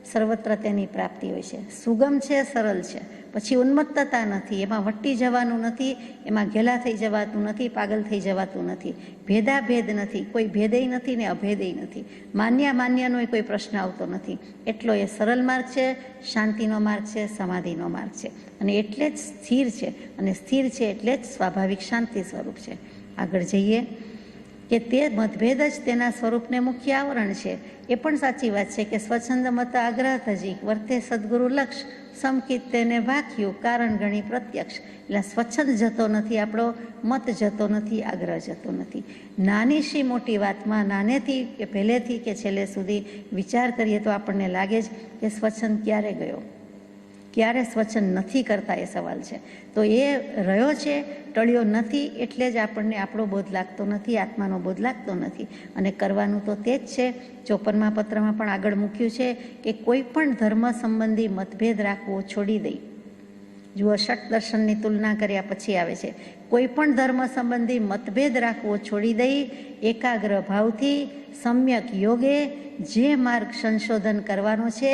સર્વત્ર તેની પ્રાપ્તિ હોય છે. સુગમ છે, સરળ છે, પછી ઉન્મત્તતા નથી, એમાં વટી જવાનું નથી, એમાં ઘેલા થઈ જવાતું નથી, પાગલ થઈ જવાતું નથી, ભેદાભેદ નથી, કોઈ ભેદેય નથી ને અભેદેય નથી, માન્યનો કોઈ પ્રશ્ન આવતો નથી. એટલો એ સરળ માર્ગ છે, શાંતિનો માર્ગ છે, સમાધિનો માર્ગ છે, અને એટલે જ સ્થિર છે, અને સ્થિર છે એટલે જ સ્વાભાવિક શાંતિ સ્વરૂપ છે. આગળ જઈએ કે તે મતભેદ જ તેના સ્વરૂપને મુખ્ય આવરણ છે. એ પણ સાચી વાત છે કે સ્વચ્છંદ મત આગ્રહ તજી વર્તે સદગુરુ લક્ષ સમકિત તેને ભાખ્યું કારણ ગણી પ્રત્યક્ષ. એટલે સ્વચ્છંદ જતો નથી, આપણો મત જતો નથી, આગ્રહ જતો નથી. નાની શી મોટી વાતમાં નાનેથી કે પહેલેથી કે છેલ્લે સુધી વિચાર કરીએ તો આપણને લાગે જ કે સ્વચ્છંદ ક્યારે ગયો, ક્યારે સ્વચ્છંદ નથી કરતા, એ સવાલ છે. તો એ રહ્યો છે, ટળ્યો નથી, એટલે જ આપણને આપણો બોધ લાગતો નથી, આત્માનો બોધ લાગતો નથી. અને કરવાનું તો તે જ છે. 54મા પત્રમાં પણ આગળ મૂક્યું છે કે કોઈ પણ ધર્મ સંબંધી મતભેદ રાખવો છોડી દઈ. જુઓ, ષટ દર્શનની તુલના કર્યા પછી આવે છે, કોઈ પણ ધર્મ સંબંધી મતભેદ રાખવો છોડી દઈ એકાગ્ર ભાવથી સમ્યક યોગે જે માર્ગ સંશોધન કરવાનો છે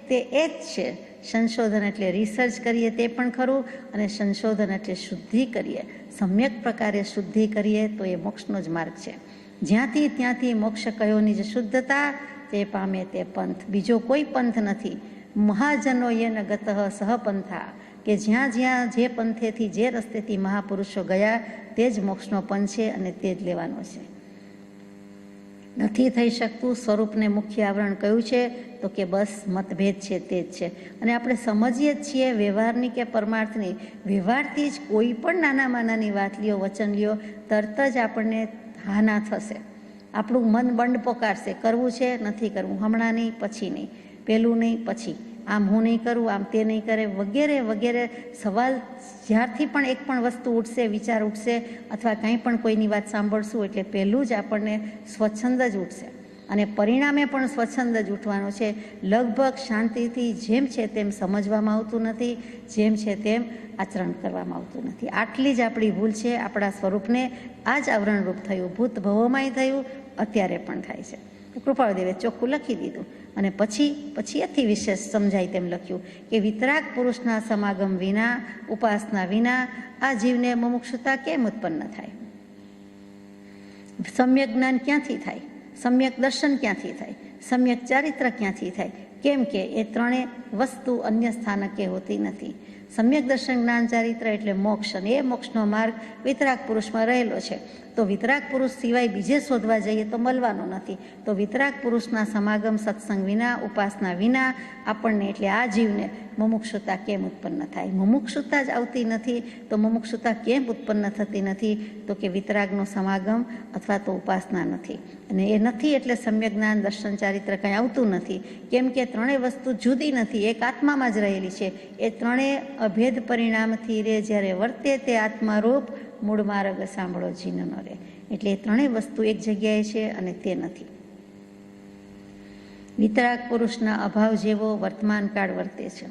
તે એ જ છે. સંશોધન એટલે રિસર્ચ કરીએ તે પણ ખરું, અને સંશોધન એટલે શુદ્ધિ કરીએ, સમ્યક પ્રકારે શુદ્ધિ કરીએ તો એ મોક્ષનો જ માર્ગ છે. જ્યાંથી ત્યાંથી મોક્ષ કયોની જ શુદ્ધતા તે પામે તે પંથ, બીજો કોઈ પંથ નથી. મહાજનો યેન ગતઃ સહપંથા, કે જ્યાં જ્યાં જે પંથેથી જે રસ્તેથી મહાપુરુષો ગયા તે જ મોક્ષનો પંથ છે, અને તે જ લેવાનો છે. નથી થઈ શકતું સ્વરૂપને મુખ્ય આવરણ કયું છે? તો કે બસ મતભેદ છે તે જ છે. અને આપણે સમજીએ જ છીએ વ્યવહારની કે પરમાર્થની, વ્યવહારથી જ કોઈ પણ નાનામાં નાની વાત લ્યો, વચન લ્યો, તરત જ આપણને હાના થશે. આપણું મન બંડ પોકારશે, કરવું છે નથી કરવું, હમણાં નહીં પછી નહીં, પેલું નહીં પછી, આમ હું નહીં કરું, આમ તે નહીં કરે, વગેરે વગેરે સવાલ જ્યારથી પણ એક પણ વસ્તુ ઉઠશે, વિચાર ઉઠશે, અથવા કંઈ પણ કોઈની વાત સાંભળશું એટલે પહેલું જ આપણને સ્વચ્છંદ જ ઉઠશે, અને પરિણામે પણ સ્વચ્છંદ જ ઉઠવાનો છે. લગભગ શાંતિથી જેમ છે તેમ સમજવામાં આવતું નથી, જેમ છે તેમ આચરણ કરવામાં આવતું નથી. આટલી જ આપણી ભૂલ છે. આપણા સ્વરૂપને આ જ આવરણરૂપ થયું, ભૂત ભવોમાંય થયું, અત્યારે પણ થાય છે. કૃપાળદેવે ચોખ્ખું લખી દીધું, અને પછી એથી વિશેષ સમજાય તેમ લખ્યું કે વિતરાગ પુરુષના સમાગમ વિના, ઉપાસના વિના આ જીવને મુમુક્ષુતા કેમ ઉત્પન્ન થાય? સમ્યક જ્ઞાન ક્યાંથી થાય? સમ્યક દર્શન ક્યાંથી થાય? સમ્યક ચારિત્ર ક્યાંથી થાય? કેમ કે એ ત્રણેય વસ્તુ અન્ય સ્થાનકે હોતી નથી. સમ્યક દર્શન, જ્ઞાન, ચારિત્ર એટલે મોક્ષ, અને એ મોક્ષનો માર્ગ વિતરાગ પુરુષમાં રહેલો છે. તો વિતરાગ પુરુષ સિવાય બીજે શોધવા જઈએ તો મળવાનો નથી. તો વિતરાગ પુરુષના સમાગમ, સત્સંગ વિના, ઉપાસના વિના આપણને એટલે આ જીવને મુમુક્ષુતા કેમ ઉત્પન્ન થાય? મુમુક્ષુતા જ આવતી નથી, તો મુમુક્ષુતા કેમ ઉત્પન્ન થતી નથી? તો કે વિતરાગનો સમાગમ અથવા તો ઉપાસના નથી, અને એ નથી એટલે સમ્યક જ્ઞાન, દર્શન, ચારિત્ર કંઈ આવતું નથી. કેમ કે ત્રણેય વસ્તુ જુદી નથી, એક આત્મામાં જ રહેલી છે. એ ત્રણેય અભેદ પરિણામથી રે જ્યારે વર્તે તે આત્મારૂપ મૂળ માર્ગ સાંભળો જીનનો રે. એટલે એ ત્રણેય વસ્તુ એક જગ્યાએ છે અને તે નથી. વિતરાગ પુરુષના અભાવ જેવો વર્તમાન કાળ વર્તે છે.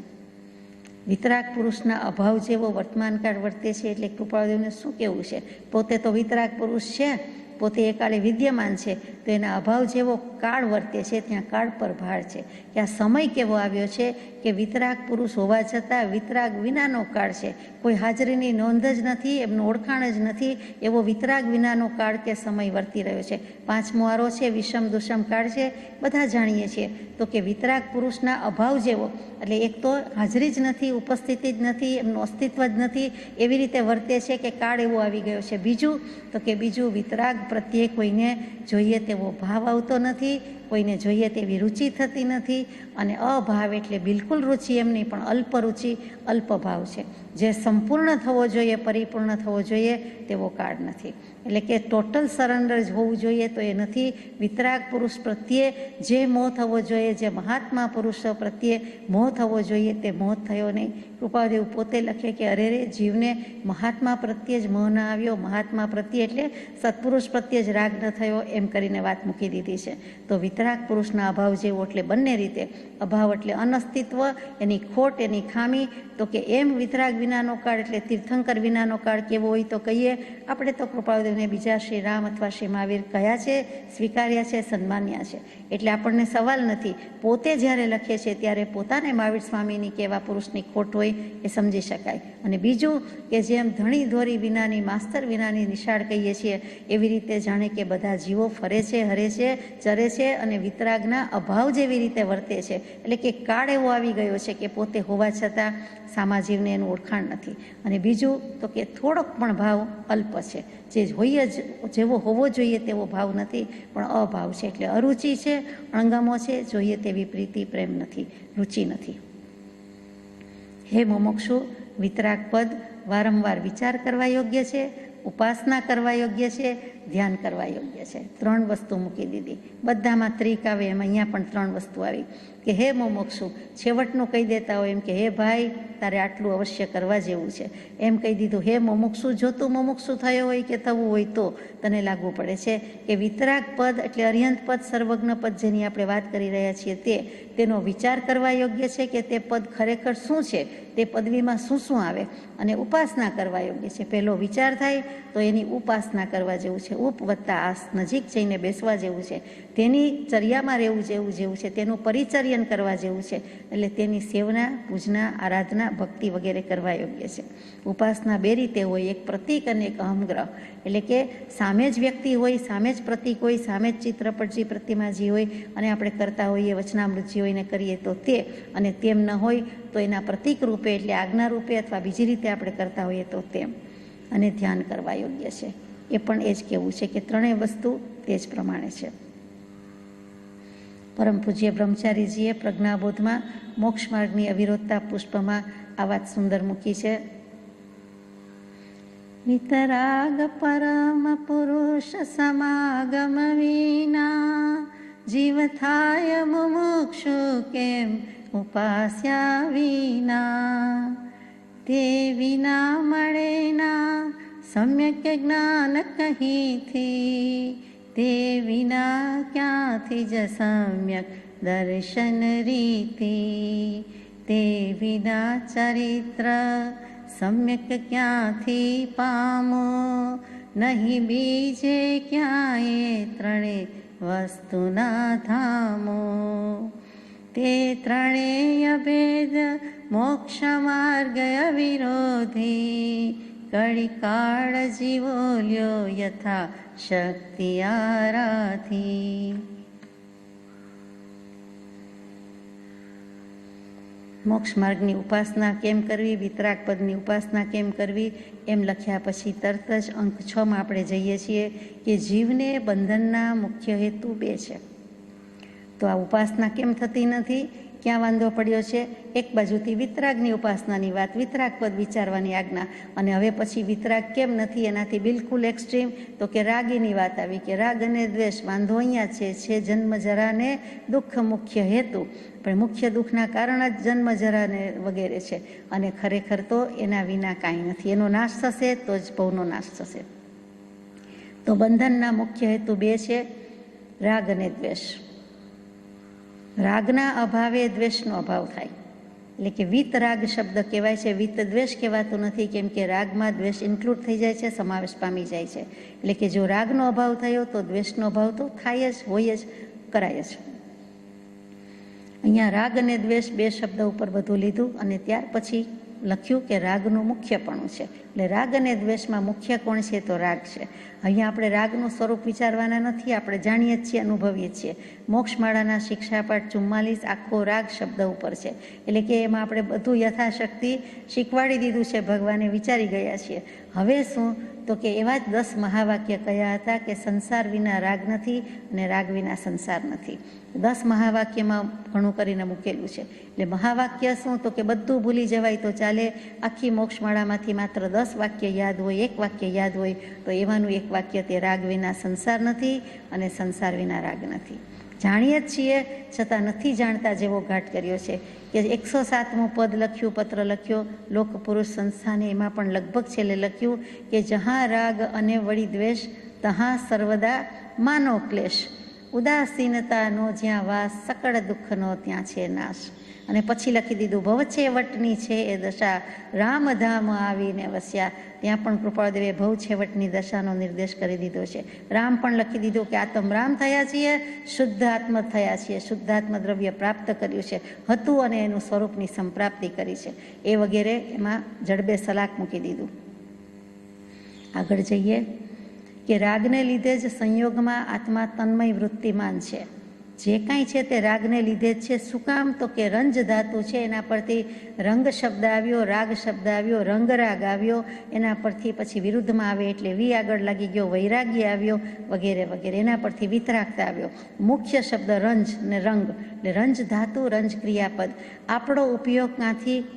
વિતરાગ પુરુષના અભાવ જેવો વર્તમાન કાળ વર્તે છે એટલે કૃપાળદેવને શું કહેવું છે? પોતે તો વિતરાગ પુરુષ છે, પોતે એ કાળે વિદ્યમાન છે, તો એના અભાવ જેવો કાળ વર્તે છે. ત્યાં કાળ પર ભાર છે કે આ સમય કેવો આવ્યો છે કે વિતરાગ પુરુષ હોવા છતાં વિતરાગ વિનાનો કાળ છે. કોઈ હાજરીની નોંધ જ નથી, એમનું ઓળખાણ જ નથી, એવો વિતરાગ વિનાનો કાળ કે સમય વર્તી રહ્યો છે. 5મો આરો છે, વિષમ દુષમ કાળ છે, બધા જાણીએ છીએ. તો કે વિતરાગ પુરુષના અભાવ જેવો, એટલે એક તો હાજરી જ નથી, ઉપસ્થિતિ જ નથી, એમનું અસ્તિત્વ જ નથી, એવી રીતે વર્તે છે કે કાળ એવો આવી ગયો છે. બીજું વિતરાગ પ્રત્યે કોઈને જોઈએ તેવો ભાવ આવતો નથી, કોઈને જોઈએ તેવી રુચિ થતી નથી, અને અભાવ એટલે બિલકુલ રુચિ એમ નહીં, પણ અલ્પ રુચિ, અલ્પ ભાવ છે. જે સંપૂર્ણ થવો જોઈએ, પરિપૂર્ણ થવો જોઈએ તેવો કાળ નથી. એટલે કે ટોટલ સરેન્ડર જ હોવું જોઈએ તો એ નથી. વિતરાગ પુરુષ પ્રત્યે જે મોહ થવો જોઈએ, જે મહાત્મા પુરુષો પ્રત્યે મોહ થવો જોઈએ તે મોહ થયો નહીં. કૃપાદેવ પોતે લખે કે અરે રે, જીવને મહાત્મા પ્રત્યે જ મોહ ન આવ્યો, મહાત્મા પ્રત્યે એટલે સત્પુરુષ પ્રત્યે જ રાગ ન થયો, એમ કરીને વાત મૂકી દીધી છે. તો વિતરાગ પુરુષના અભાવ જેવો એટલે બંને રીતે, અભાવ એટલે અનસ્તિત્વ, એની ખોટ, એની ખામી. તો કે એમ વિતરાગ વિનાનો કાળ એટલે તીર્થંકર વિનાનો કાળ કેવો હોય તો કહીએ આપણે તો કૃપાદેવ મહાદેવને બીજા શ્રી રામ અથવા શ્રી મહાવીર કયા છે, સ્વીકાર્યા છે, સન્માન્યા છે. એટલે આપણને સવાલ નથી. પોતે જ્યારે લખે છે ત્યારે પોતાને મહાવીર સ્વામીની કે એવા પુરુષની ખોટ હોય એ સમજી શકાય. અને બીજું કે જેમ ધણી ધોરી વિનાની, માસ્તર વિનાની નિશાળ કહીએ છીએ, એવી રીતે જાણે કે બધા જીવો ફરે છે, હરે છે, ચરે છે અને વિતરાગના અભાવ જેવી રીતે વર્તે છે. એટલે કે કાળ એવો આવી ગયો છે કે પોતે હોવા છતાં સામાજીવને એનું ઓળખાણ નથી. અને બીજું તો કે થોડોક પણ ભાવ અલ્પ છે, જે હોય જ જેવો હોવો જોઈએ તેવો ભાવ નથી, પણ અભાવ છે. એટલે અરુચિ છે, અણગમો છે, જોઈએ તેવી પ્રીતિ પ્રેમ નથી, રુચિ નથી. હે મુમુક્ષુ, વિતરાગ પદ વારંવાર વિચાર કરવા યોગ્ય છે, ઉપાસના કરવા યોગ્ય છે, ધ્યાન કરવા યોગ્ય છે. 3 વસ્તુ મૂકી દીધી. બધામાં ત્રિક આવે એમ અહીંયા પણ 3 વસ્તુ આવી કે હે મુમુક્ષુ, છેવટનું કહી દેતા હોય એમ કે હે ભાઈ, તારે આટલું અવશ્ય કરવા જેવું છે એમ કહી દીધું. હે મુમુક્ષુ, જો તું મુમુક્ષુ થયો હોય કે થવું હોય તો તને લાગવું પડે છે કે વિતરાગ પદ એટલે અર્યંત પદ, સર્વજ્ઞ પદ જેની આપણે વાત કરી રહ્યા છીએ તેનો વિચાર કરવા યોગ્ય છે કે તે પદ ખરેખર શું છે, તે પદવીમાં શું શું આવે, અને ઉપાસના કરવા યોગ્ય છે. પહેલો વિચાર થાય તો એની ઉપાસના કરવા જેવું છે. ઉપ વત્તા આસ, નજીક જઈને બેસવા જેવું છે, તેની ચર્યામાં રહેવું જેવું છે, તેનું પરિચર્યન કરવા જેવું છે. એટલે તેની સેવના, પૂજના, આરાધના, ભક્તિ વગેરે કરવા યોગ્ય છે. ઉપાસના 2 રીતે હોય, એક પ્રતીક અને એક અહમગ્રહ. એટલે કે સામે જ વ્યક્તિ હોય, સામે જ પ્રતીક હોય, સામે જ ચિત્રપટજી, પ્રતિમાજી હોય અને આપણે કરતા હોઈએ, વચનામૃતજી હોઈને કરીએ તો તે, અને તેમ ન હોય તો એના પ્રતીક રૂપે એટલે આજ્ઞા રૂપે અથવા બીજી રીતે આપણે કરતા હોઈએ તો તેમ. અને ધ્યાન કરવા યોગ્ય છે. એ પણ એ જ કહેવું છે કે 3 વસ્તુ તે જ પ્રમાણે છે. પરમ પૂજ્ય બ્રહ્મચારીજીએ પ્રજ્ઞાબોધમાં મોક્ષ માર્ગની અવિરોધતા પુષ્પમાં આ વાત સુંદર મૂકી છે. વિતરાગ પરમ પુરુષ સમાગમ વિના જીવ થાય મુમુક્ષુ કેમ ઉપાસ્યા વિના. તે વિના મળે ના સમ્યક જ્ઞાન કહીથી, તે વિના ક્યાંથી જ સમ્યક દર્શન રીતિ. તે વિના ચરિત્ર સમ્યક ક્યાંથી પામો, નહીં બીજે ક્યાંય 3 વસ્તુના ધામો. તે 3 ભેદ મોક્ષ માર્ગ અવિરોધી, કળી કાળ જીવો લ્યો યથા શક્તિ આરાથી. મોક્ષ માર્ગની ઉપાસના કેમ કરવી, વિતરાગ પદની ઉપાસના કેમ કરવી એમ લખ્યા પછી તરત જ અંક 6માં આપણે જઈએ છીએ કે જીવને બંધનના મુખ્ય હેતુ 2 છે. તો આ ઉપાસના કેમ થતી નથી, ક્યાં વાંધો પડ્યો છે? એક બાજુથી વિતરાગની ઉપાસનાની વાત, વિતરાગ પદ વિચારવાની આજ્ઞા, અને હવે પછી વિતરાગ કેમ નથી એનાથી બિલકુલ એક્સ્ટ્રીમ તો કે રાગીની વાત આવી કે રાગ અને દ્વેષ વાંધો અહીંયા છે જન્મ જરાને દુઃખ મુખ્ય હેતુ, પણ મુખ્ય દુઃખના કારણ જ જન્મ જરાને વગેરે છે, અને ખરેખર તો એના વિના કાંઈ નથી. એનો નાશ થશે તો જ ભવનો નાશ થશે. તો બંધનના મુખ્ય હેતુ 2 છે, રાગ અને દ્વેષ. રાગના અભાવે દ્વેષનો અભાવ થાય, એટલે કે વિતરાગ શબ્દ કહેવાય છે, વિત દ્વેષ કહેવાતું નથી, કેમ કે રાગમાં દ્વેષ ઇન્ક્લુડ થઈ જાય છે, સમાવેશ પામી જાય છે. એટલે કે જો રાગનો અભાવ થયો તો દ્વેષનો અભાવ તો થાય જ, હોય જ, કરાય જ. અહીંયા રાગ અને દ્વેષ 2 શબ્દ ઉપર બધું લીધું અને ત્યાર પછી લખ્યું કે રાગનું મુખ્યપણું છે. એટલે રાગ અને દ્વેષમાં મુખ્ય કોણ છે તો રાગ છે. અહીંયા આપણે રાગનું સ્વરૂપ વિચારવાના નથી, આપણે જાણીએ જ છીએ, અનુભવીએ જ છીએ. મોક્ષમાળાના શિક્ષાપાઠ 44 આખો રાગ શબ્દ ઉપર છે, એટલે કે એમાં આપણે બધું યથાશક્તિ શીખવાડી દીધું છે, ભગવાને વિચારી ગયા છીએ. હવે શું તો કે એવા જ 10 મહાવાક્ય કયા હતા કે સંસાર વિના રાગ નથી અને રાગ વિના સંસાર નથી. 10 મહાવાક્યમાં ઘણું કરીને મૂકેલું છે. એટલે મહાવાક્ય શું તો કે બધું ભૂલી જવાય તો ચાલે, આખી મોક્ષમાળામાંથી માત્ર 10 વાક્ય યાદ હોય, 1 વાક્ય યાદ હોય તો એવાનું 1 વાક્ય તે રાગ વિના સંસાર નથી અને સંસાર વિના રાગ નથી. જાણીએ જ છીએ છતાં નથી જાણતા જેવો ઘાટ કર્યો છે કે 107મું પદ લખ્યું, પત્ર લખ્યો લોકપુરુષ સંસ્થાને, એમાં પણ લગભગ છેલ્લે લખ્યું કે જહાં રાગ અને વળી દ્વેષ તહાં સર્વદા માનો ક્લેશ, ઉદાસીનતાનો જ્યાં વાસ, સકળ દુઃખનો ત્યાં છે નાશ. અને પછી લખી દીધું ભવછેવટની છે એ દશા રામધામ આવીને વસ્યા. ત્યાં પણ કૃપાળદેવે ભવછેવટની દશાનો નિર્દેશ કરી દીધો છે. રામ પણ લખી દીધું કે આત્મરામ થયા છીએ, શુદ્ધ આત્મ થયા છીએ, શુદ્ધાત્મ દ્રવ્ય પ્રાપ્ત કર્યું છે, હતું અને એનું સ્વરૂપની સંપ્રાપ્તિ કરી છે એ વગેરે એમાં જડબે સલાક મૂકી દીધું. આગળ જઈએ કે રાગને લીધે જ સંયોગમાં આત્મા તન્મય વૃત્તિમાન છે. જે કાંઈ છે તે રાગને લીધે જ છે. શું કામ? તો કે રંજ ધાતુ છે એના પરથી રંગ શબ્દ આવ્યો, રાગ શબ્દ આવ્યો, રંગરાગ આવ્યો, એના પરથી પછી વિરુદ્ધમાં આવે એટલે વી આગળ લાગી ગયો, વૈરાગ્ય આવ્યો વગેરે વગેરે. એના પરથી વિતરાગતા આવ્યો. મુખ્ય શબ્દ રંજ ને રંગ એટલે રંજ ધાતુ, રંજ ક્રિયાપદ. આપણો ઉપયોગ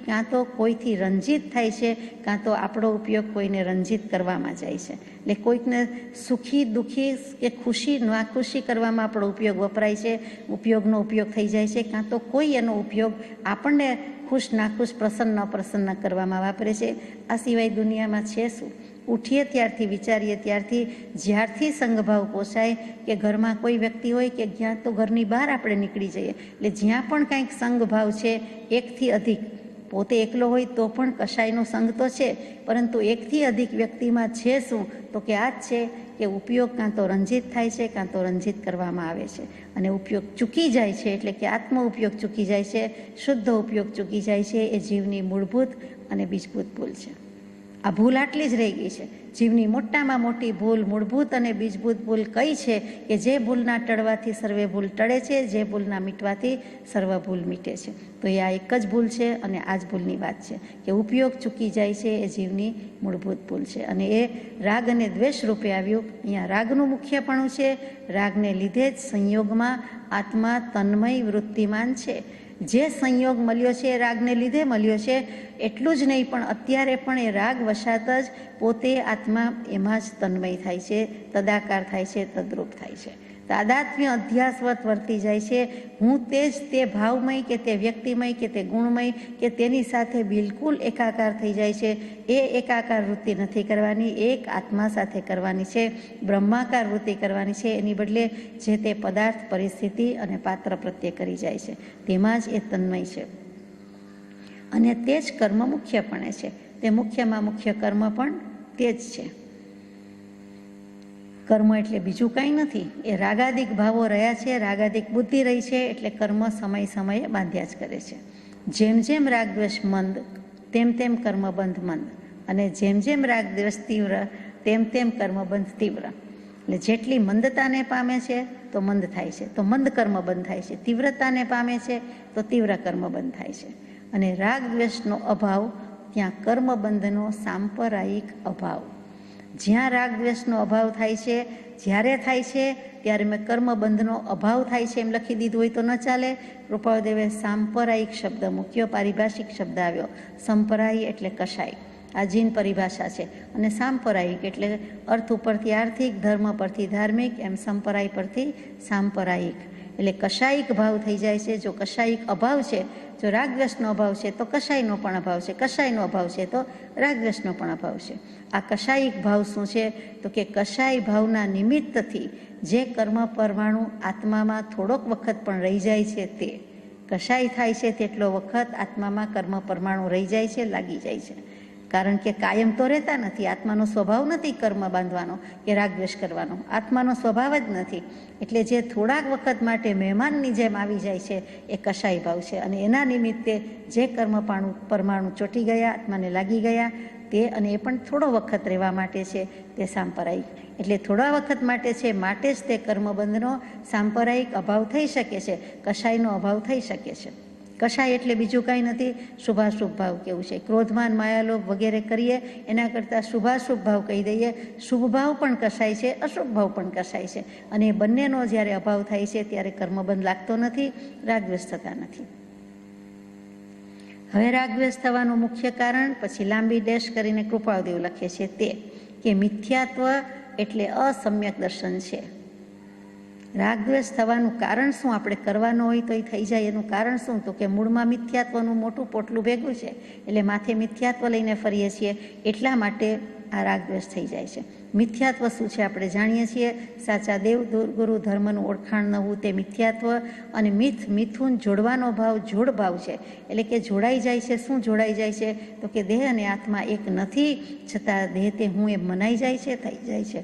કાં તો કોઈથી રંજિત થાય છે, કાં તો આપણો ઉપયોગ કોઈને રંજિત કરવામાં જાય છે. એટલે કોઈકને સુખી દુઃખી કે ખુશી નાખુશી કરવામાં આપણો ઉપયોગ વપરાય છે, ઉપયોગનો ઉપયોગ થઈ જાય છે, કાં તો કોઈ એનો ઉપયોગ આપણને ખુશ નાખુશ પ્રસન્ન અપ્રસન્ન કરવામાં વાપરે છે. આ સિવાય દુનિયામાં છે શું? ઉઠીએ ત્યારથી વિચારીએ ત્યારથી જ્યારથી સંગભાવ પોસાય કે ઘરમાં કોઈ વ્યક્તિ હોય કે જ્યાં તો ઘરની બહાર આપણે નીકળી જઈએ એટલે જ્યાં પણ કાંઈક સંગભાવ છે એકથી અધિક, પોતે એકલો હોય તો પણ કશાયનો સંગ તો છે, પરંતુ એકથી અધિક વ્યક્તિમાં છે શું? તો કે આ જ છે કે ઉપયોગ કાં તો રંજિત થાય છે, કાં તો રંજિત કરવામાં આવે છે. અને ઉપયોગ ચૂકી જાય છે એટલે કે આત્મ ઉપયોગ ચૂકી જાય છે, શુદ્ધ ઉપયોગ ચૂકી જાય છે. એ જીવની મૂળભૂત અને બીજભૂત ભૂલ છે. આ ભૂલ આટલી જ રહી ગઈ છે. જીવની મોટામાં મોટી ભૂલ, મૂળભૂત અને બીજભૂત ભૂલ કઈ છે? કે જે ભૂલના ટળવાથી સર્વે ભૂલ ટળે છે, જે ભૂલના મીટવાથી સર્વ ભૂલ મીટે છે. તો એ આ એક જ ભૂલ છે અને આ જ ભૂલની વાત છે કે ઉપયોગ ચૂકી જાય છે. એ જીવની મૂળભૂત ભૂલ છે અને એ રાગ અને દ્વેષ રૂપે આવ્યું. અહીંયા રાગનું મુખ્યપણું છે. રાગને લીધે જ સંયોગમાં આત્મા તન્મય વૃત્તિમાન છે. જે સંયોગ મળ્યો છે એ રાગને લીધે મળ્યો છે. એટલું જ નહીં પણ અત્યારે પણ એ રાગ વશાત જ પોતે આત્મા એમાં જ તન્મય થાય છે, તદાકાર થાય છે, તદ્રૂપ થાય છે. તાદાત્મ્ય અધ્યાસવત વર્તી જાય છે. હું તે જ તે ભાવમય કે તે વ્યક્તિમય કે તે ગુણમય કે તેની સાથે બિલકુલ એકાકાર થઈ જાય છે. એ એકાકાર વૃત્તિ નથી કરવાની, એક આત્મા સાથે કરવાની છે, બ્રહ્માકાર વૃત્તિ કરવાની છે. એની બદલે જે તે પદાર્થ, પરિસ્થિતિ અને પાત્ર પ્રત્યે કરી જાય છે તેમાં જ એ તન્મય છે. અને તે જ કર્મ મુખ્યપણે છે. તે મુખ્યમાં મુખ્ય કર્મ પણ તે જ છે. કર્મ એટલે બીજું કાંઈ નથી. એ રાગાદિક ભાવો રહ્યા છે, રાગાદિક બુદ્ધિ રહી છે એટલે કર્મ સમય સમયે બાંધ્યા જ કરે છે. જેમ જેમ રાગદ્વેષ મંદ તેમ તેમ કર્મબંધ મંદ, અને જેમ જેમ રાગદ્વેષ તીવ્ર તેમ તેમ કર્મબંધ તીવ્ર. એટલે જેટલી મંદતાને પામે છે તો મંદ થાય છે, તો મંદ કર્મ બંધ થાય છે. તીવ્રતાને પામે છે તો તીવ્ર કર્મ બંધ થાય છે. અને રાગદ્વેષનો અભાવ ત્યાં કર્મબંધનો સાંપ્રદાયિક અભાવ. જ્યાં રાગદ્વેષનો અભાવ થાય છે, જ્યારે થાય છે ત્યારે મેં કર્મબંધનો અભાવ થાય છે એમ લખી દીધું હોય તો ન ચાલે. કૃપાળદેવે સાંપ્રદાયિક શબ્દ મૂક્યો, પારિભાષિક શબ્દ આવ્યો. સંપ્રાય એટલે કશાય, આ જીન પરિભાષા છે. અને સાંપ્રદાયિક એટલે અર્થ ઉપરથી આર્થિક, ધર્મ પરથી ધાર્મિક, એમ સંપ્રાય પરથી સાંપ્રદાયિક. એટલે કશાયિક ભાવ થઈ જાય છે. જો કશાયિક અભાવ છે, જો રાગદ્વેષનો અભાવ છે તો કશાયનો પણ અભાવ છે, કશાયનો અભાવ છે તો રાગદ્વેષનો પણ અભાવ છે. આ કશાયિક ભાવ શું છે? તો કે કશાય ભાવના નિમિત્તથી જે કર્મ પરમાણુ આત્મામાં થોડોક વખત પણ રહી જાય છે તે કશાય થાય છે તેટલો વખત આત્મામાં કર્મ પરમાણુ રહી જાય છે, લાગી જાય છે. કારણ કે કાયમ તો રહેતા નથી. આત્માનો સ્વભાવ નથી કર્મ બાંધવાનો કે રાગદ્વેષ કરવાનો, આત્માનો સ્વભાવ જ નથી. એટલે જે થોડાક વખત માટે મહેમાનની જેમ આવી જાય છે એ કશાય ભાવ છે. અને એના નિમિત્તે જે કર્મ પરમાણુ ચોંટી ગયા, આત્માને લાગી ગયા તે, અને એ પણ થોડો વખત રહેવા માટે છે, તે સાંપ્રદાયિક. એટલે થોડા વખત માટે છે, માટે જ તે કર્મબંધનો સાંપ્રદાયિક અભાવ થઈ શકે છે, કશાયનો અભાવ થઈ શકે છે. કશાય એટલે બીજું કાંઈ નથી, શુભાશુભ ભાવ કેવું છે. ક્રોધમાન, માયાલોભ વગેરે કરીએ એના કરતાં શુભાશુભ ભાવ કહી દઈએ. શુભ ભાવ પણ કશાય છે, અશુભ ભાવ પણ કશાય છે. અને એ બંનેનો જ્યારે અભાવ થાય છે ત્યારે કર્મબંધ લાગતો નથી, રાગદ્વેષ થતા નથી. હવે રાગદ્વેષ થવાનું મુખ્ય કારણ પછી લાંબી ડેશ કરીને કૃપાળદેવ લખે છે તે કે મિથ્યાત્વ એટલે અસમ્યક દર્શન છે. રાગદ્વેષ થવાનું કારણ શું? આપણે કરવાનું હોય તો એ થઈ જાય એનું કારણ શું? તો કે મૂળમાં મિથ્યાત્વનું મોટું પોટલું ભેગું છે, એટલે માથે મિથ્યાત્વ લઈને ફરીએ છીએ. એટલા માટે આ રાગદ્વેષ થઈ જાય છે. મિથ્યાત્વ શું છે આપણે જાણીએ છીએ. સાચા દેવ ગુરુ ધર્મનું ઓળખાણ નવું તે મિથ્યાત્વ, અને મિથુન જોડવાનો ભાવ જોડ ભાવ છે. એટલે કે જોડાઈ જાય છે. શું જોડાઈ જાય છે? તો કે દેહ અને આત્મા એક નથી, છતાં દેહ તે હું એમ મનાઈ જાય છે, થઈ જાય છે.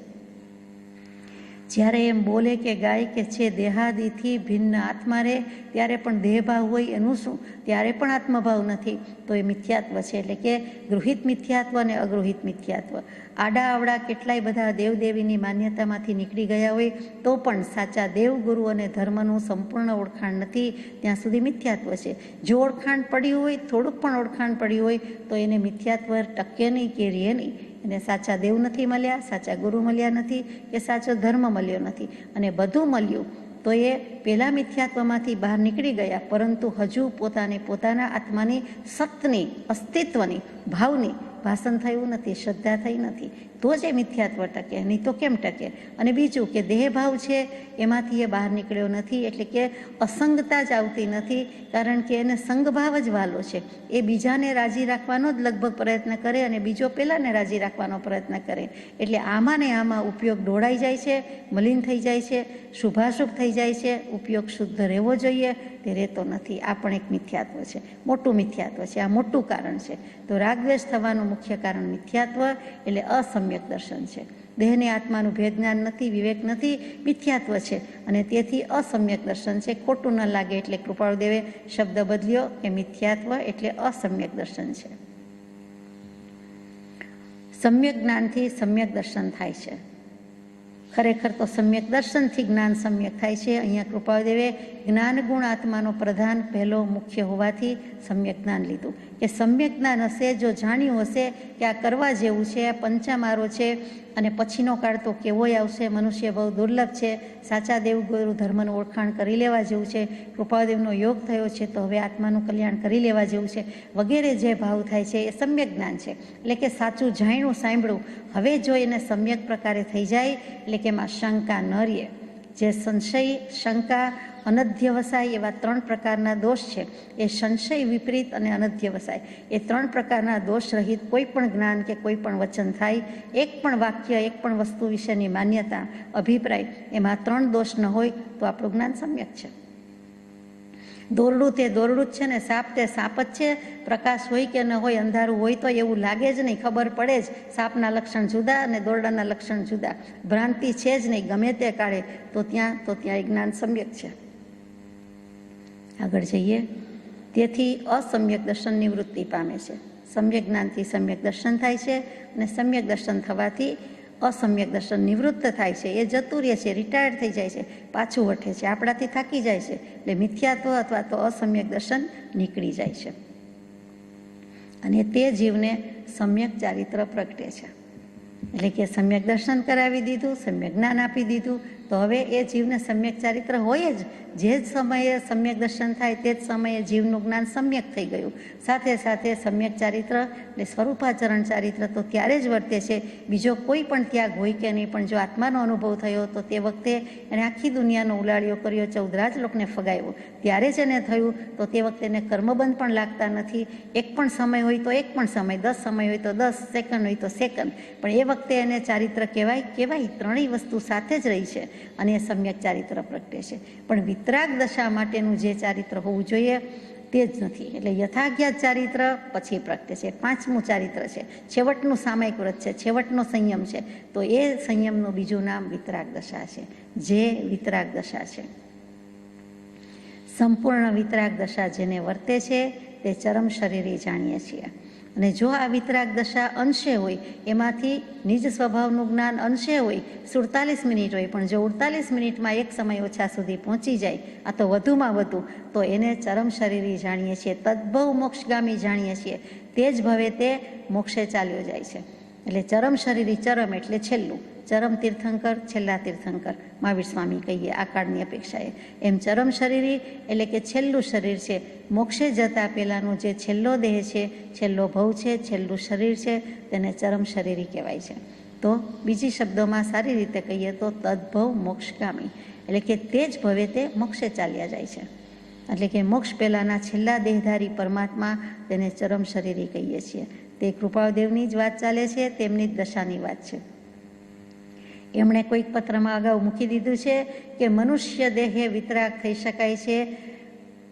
જ્યારે એમ બોલે કે ગાય કે છે દેહાદિથી ભિન્ન આત્મા રે, ત્યારે પણ દેહભાવ હોય એનું શું? ત્યારે પણ આત્મભાવ નથી, તો એ મિથ્યાત્વ છે. એટલે કે ગૃહિત મિથ્યાત્વ અને અગૃહિત મિથ્યાત્વ. આડા આવડા કેટલાય બધા દેવદેવીની માન્યતામાંથી નીકળી ગયા હોય તો પણ સાચા દેવગુરુ અને ધર્મનું સંપૂર્ણ ઓળખાણ નથી, ત્યાં સુધી મિથ્યાત્વ છે. જો ઓળખાણ પડ્યું હોય, થોડુંક પણ ઓળખાણ પડ્યું હોય, તો એને મિથ્યાત્વ ટકે નહીં કે રહે નહીં. એને સાચા દેવ નથી મળ્યા, સાચા ગુરુ મળ્યા નથી, કે સાચો ધર્મ મળ્યો નથી. અને બધું મળ્યું તો એ પહેલાં મિથ્યાત્વમાંથી બહાર નીકળી ગયા, પરંતુ હજુ પોતાના આત્માની સત્યની, અસ્તિત્વની, ભાવની ભાષણ થયું નથી, શ્રદ્ધા થઈ નથી, તો જ એ મિથ્યાત્વ ટકે, નહીં તો કેમ ટકે? અને બીજું કે દેહભાવ છે એમાંથી એ બહાર નીકળ્યો નથી, એટલે કે અસંગતા જ આવતી નથી, કારણ કે એને સંગભાવ જ વાલો છે. એ બીજાને રાજી રાખવાનો જ લગભગ પ્રયત્ન કરે અને બીજો પહેલાંને રાજી રાખવાનો પ્રયત્ન કરે. એટલે આમાં ને આમાં ઉપયોગ ઢોળાઈ જાય છે, મલિન થઈ જાય છે, શુભાશુભ થઈ જાય છે. ઉપયોગ શુદ્ધ રહેવો જોઈએ, તે રહેતો નથી. આ પણ એક મિથ્યાત્વ છે, મોટું મિથ્યાત્વ છે. આ મોટું કારણ છે. તો રાગદ્વેષ થવાનું મુખ્ય કારણ મિથ્યાત્વ એટલે અસમ્યક દર્શન છે. દેહને આત્માનું ભેદ જ્ઞાન નથી, વિવેક નથી, મિથ્યાત્વ છે, અને તેથી અસમ્યક દર્શન છે. ખોટું ન લાગે એટલે કૃપાળુદેવે શબ્દ બદલ્યો કે મિથ્યાત્વ એટલે અસમ્યક દર્શન છે. સમ્યક જ્ઞાનથી સમ્યક દર્શન થાય છે. ખરેખર તો સમ્યક દર્શનથી જ્ઞાન સમ્યક થાય છે. અહીંયા કૃપાળુદેવે જ્ઞાન ગુણ આત્માનો પ્રધાન પહેલો મુખ્ય હોવાથી સમ્યક જ્ઞાન લીધું. કે સમ્યક જ્ઞાન હશે, જો જાણ્યું હશે કે આ કરવા જેવું છે, આ પંચામારો છે, અને પછીનો કાળ તો કેવોય આવશે, મનુષ્ય બહુ દુર્લભ છે, સાચા દેવગુરુ ધર્મનું ઓળખાણ કરી લેવા જેવું છે, કૃપાળુદેવનો યોગ થયો છે તો હવે આત્માનું કલ્યાણ કરી લેવા જેવું છે, વગેરે જે ભાવ થાય છે એ સમ્યક જ્ઞાન છે. એટલે કે સાચું જાણ્યું, સાંભળ્યું. હવે જો એને સમ્યક પ્રકારે થઈ જાય એટલે કે એમાં શંકા ન રહે. જે સંશય, શંકા, અનધ્યવસાય એવા 3 પ્રકારના દોષ છે. એ સંશય, વિપરીત અને અનધ્યવસાય, એ 3 પ્રકારના દોષ રહિત કોઈ પણ જ્ઞાન કે કોઈ પણ વચન થાય, એક પણ વાક્ય, એક પણ વસ્તુ વિશેની માન્યતા, અભિપ્રાય, એમાં 3 દોષ ન હોય તો આપણું જ્ઞાન સમ્યક છે. દોરડું તે દોરડું જ છે ને, સાપ તે સાપ જ છે. પ્રકાશ હોય કે ન હોય, અંધારું હોય તો એવું લાગે જ નહીં, ખબર પડે જ. સાપના લક્ષણ જુદા અને દોરડાના લક્ષણ જુદા. ભ્રાંતિ છે જ નહીં ગમે તે કાળે, તો ત્યાં એ જ્ઞાન સમ્યક છે. આગળ જઈએ. તેથી અસમ્યક દર્શન નિવૃત્તિ પામે છે. સમ્યક જ્ઞાનથી સમ્યક દર્શન થાય છે, અને સમ્યક દર્શન થવાથી અસમ્યક દર્શન નિવૃત્ત થાય છે. એ જતું રહે છે, રિટાયર્ડ થઈ જાય છે, પાછું વઠે છે, આપણાથી થાકી જાય છે. એટલે મિથ્યાત્વ અથવા તો અસમ્યક દર્શન નીકળી જાય છે, અને તે જીવને સમ્યક ચારિત્ર પ્રગટે છે. એટલે કે સમ્યક દર્શન કરાવી દીધું, સમ્યક જ્ઞાન આપી દીધું, તો હવે એ જીવને સમ્યક ચારિત્ર હોય જ. જે જ સમયે સમ્યક દર્શન થાય તે જ સમયે જીવનું જ્ઞાન સમ્યક થઈ ગયું. સાથે સાથે સમ્યક ચારિત્ર એટલે સ્વરૂપાચરણ ચારિત્ર તો ત્યારે જ વર્તે છે. બીજો કોઈ પણ ત્યાગ હોય કે નહીં, પણ જો આત્માનો અનુભવ થયો તો તે વખતે એણે આખી દુનિયાનો ઉલાળ્યો કર્યો, 14 લોકને ફગાવ્યો, ત્યારે જ એને થયું. તો તે વખતે એને કર્મબંધ પણ લાગતા નથી. એક પણ સમય હોય તો એક પણ સમય, 10 સમય હોય તો 10, સેકન્ડ હોય તો સેકન્ડ, પણ એ વખતે એને ચારિત્ર કહેવાય. ત્રણેય વસ્તુ સાથે જ રહી છે, અને એ સમ્યક ચારિત્ર પ્રગટે છે. પણ વિતરાગ દશા માટેનું જે ચારિત્ર હોવું જોઈએ તે જ નથી. એટલે યથાજ્ઞાત ચારિત્ર પછી પ્રગટે છે. 5મું ચારિત્ર છે, છેવટનું સામાયિક વ્રત છે, છેવટનો સંયમ છે. તો એ સંયમનું બીજું નામ વિતરાગ દશા છે. જે વિતરાગ દશા છે, સંપૂર્ણ વિતરાગ દશા જેને વર્તે છે તે ચરમ શરીરે જાણીએ છીએ. અને જો આ વિતરાગ દશા અંશે હોય, એમાંથી નિજ સ્વભાવનું જ્ઞાન અંશે હોય, 47 મિનિટ હોય, પણ જો 48 મિનિટમાં એક સમય ઓછા સુધી પહોંચી જાય, આ તો વધુમાં વધુ, તો એને ચરમ શરીરી જાણીએ છીએ, તદ્ભવ મોક્ષગામી જાણીએ છીએ. તે જ ભવે તે મોક્ષે ચાલ્યો જાય છે. એટલે ચરમ શરીરી, ચરમ એટલે છેલ્લું, ચરમ તીર્થંકર, છેલ્લા તીર્થંકર મહાવીર સ્વામી કહીએ આ કાળની અપેક્ષાએ. એમ ચરમ શરીરી એટલે કે છેલ્લું શરીર છે. મોક્ષે જતા પહેલાંનો જે છેલ્લો દેહ છે, છેલ્લો ભવ છે, છેલ્લું શરીર છે, તેને ચરમ શરીરી કહેવાય છે. તો બીજી શબ્દોમાં સારી રીતે કહીએ તો તદ્ભવ મોક્ષગામી, એટલે કે તે જ ભવે તે મોક્ષે ચાલ્યા જાય છે. એટલે કે મોક્ષ પહેલાંના છેલ્લા દેહધારી પરમાત્મા, તેને ચરમ શરીરી કહીએ છીએ. તે કૃપાળદેવની જ વાત ચાલે છે, તેમની જ દશાની વાત છે. એમણે કોઈક પત્રમાં અગાઉ મૂકી દીધું છે કે મનુષ્ય દેહે વિતરાગ થઈ શકાય છે,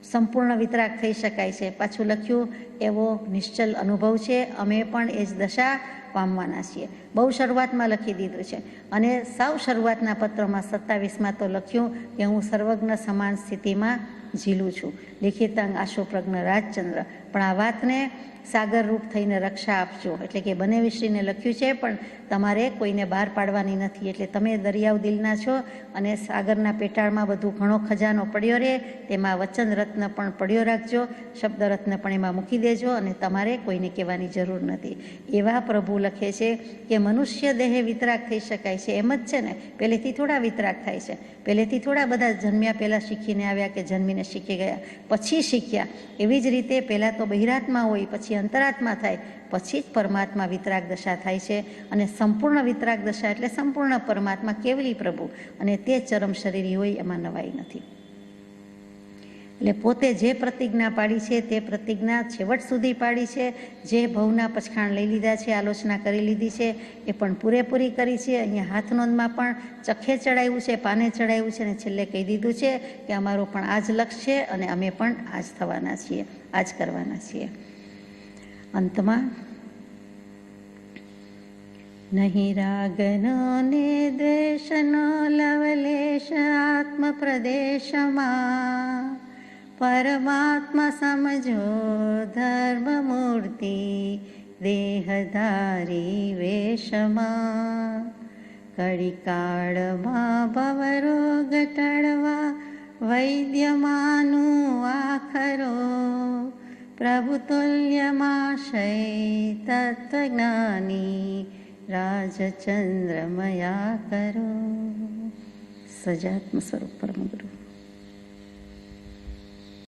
સંપૂર્ણ વિતરાગ થઈ શકાય છે. પાછું લખ્યું, એવો નિશ્ચલ અનુભવ છે, અમે પણ એ જ દશા પામવાના છીએ. બહુ શરૂઆતમાં લખી દીધું છે. અને સાવ શરૂઆતના પત્રમાં 27માં તો લખ્યું કે હું સર્વજ્ઞ સમાન સ્થિતિમાં ઝીલું છું. લિખિતાંગ આશોપ્રજ્ઞ રાજચંદ્ર. પણ આ વાતને સાગર રૂપ થઈને રક્ષા આપજો, એટલે કે બનેવીશ્રીને લખ્યું છે, પણ તમારે કોઈને બહાર પાડવાની નથી. એટલે તમે દરિયાવ દિલના છો અને સાગરના પેટાળમાં બધું ઘણો ખજાનો પડ્યો રહે, તેમાં વચન રત્ન પણ પડ્યો રાખજો, શબ્દ રત્ન પણ એમાં મૂકી દેજો, અને તમારે કોઈને કહેવાની જરૂર નથી. એવા પ્રભુ લખે છે કે મનુષ્ય દેહે વિતરાગ થઈ શકાય છે. એમ જ છે ને, પહેલેથી થોડા વિતરાગ થાય છે, પહેલેથી થોડા બધા જન્મ્યા પહેલાં શીખીને આવ્યા કે જન્મીને શીખી ગયા, પછી શીખ્યા. એવી જ રીતે પહેલાં તો બહિરાત્મા હોય, પછી અંતરાત્મા થાય, પછી જ પરમાત્મા વિતરાગ દશા થાય છે. અને સંપૂર્ણ વિતરાગ દશા એટલે સંપૂર્ણ પરમાત્મા, કેવલી પ્રભુ, અને તે ચરમ શરીરી હોય, એમાં નવાઈ નથી. એટલે પોતે જે પ્રતિજ્ઞા પાડી છે તે પ્રતિજ્ઞા છેવટ સુધી પાડી છે. જે ભવના પછખાણ લઈ લીધા છે, આલોચના કરી લીધી છે, એ પણ પૂરેપૂરી કરી છે. અહીંયા હાથનોંધમાં પણ ચખે ચડાવ્યું છે, પાને ચડાવ્યું છે, અને છેલ્લે કહી દીધું છે કે અમારું પણ આ જ લક્ષ્ય છે, અને અમે પણ આ જ થવાના છીએ, આ જ કરવાના છીએ. અંતમાં, નહીં રાગનો ને દ્વેષનો લવલેશ આત્મ પ્રદેશમાં, પરમાત્મા સમજો ધર્મ મૂર્તિ દેહધારી વેશમાં, કળિકાળમાં ભવરોગ ટળવા વૈદ્યમાનું આખરો, પ્રભુ તુલ્યમાશય તત્વજ્ઞાની રાજચંદ્રમયા કરો. સજાત્મ સ્વરૂપ પરમ ગુરુ.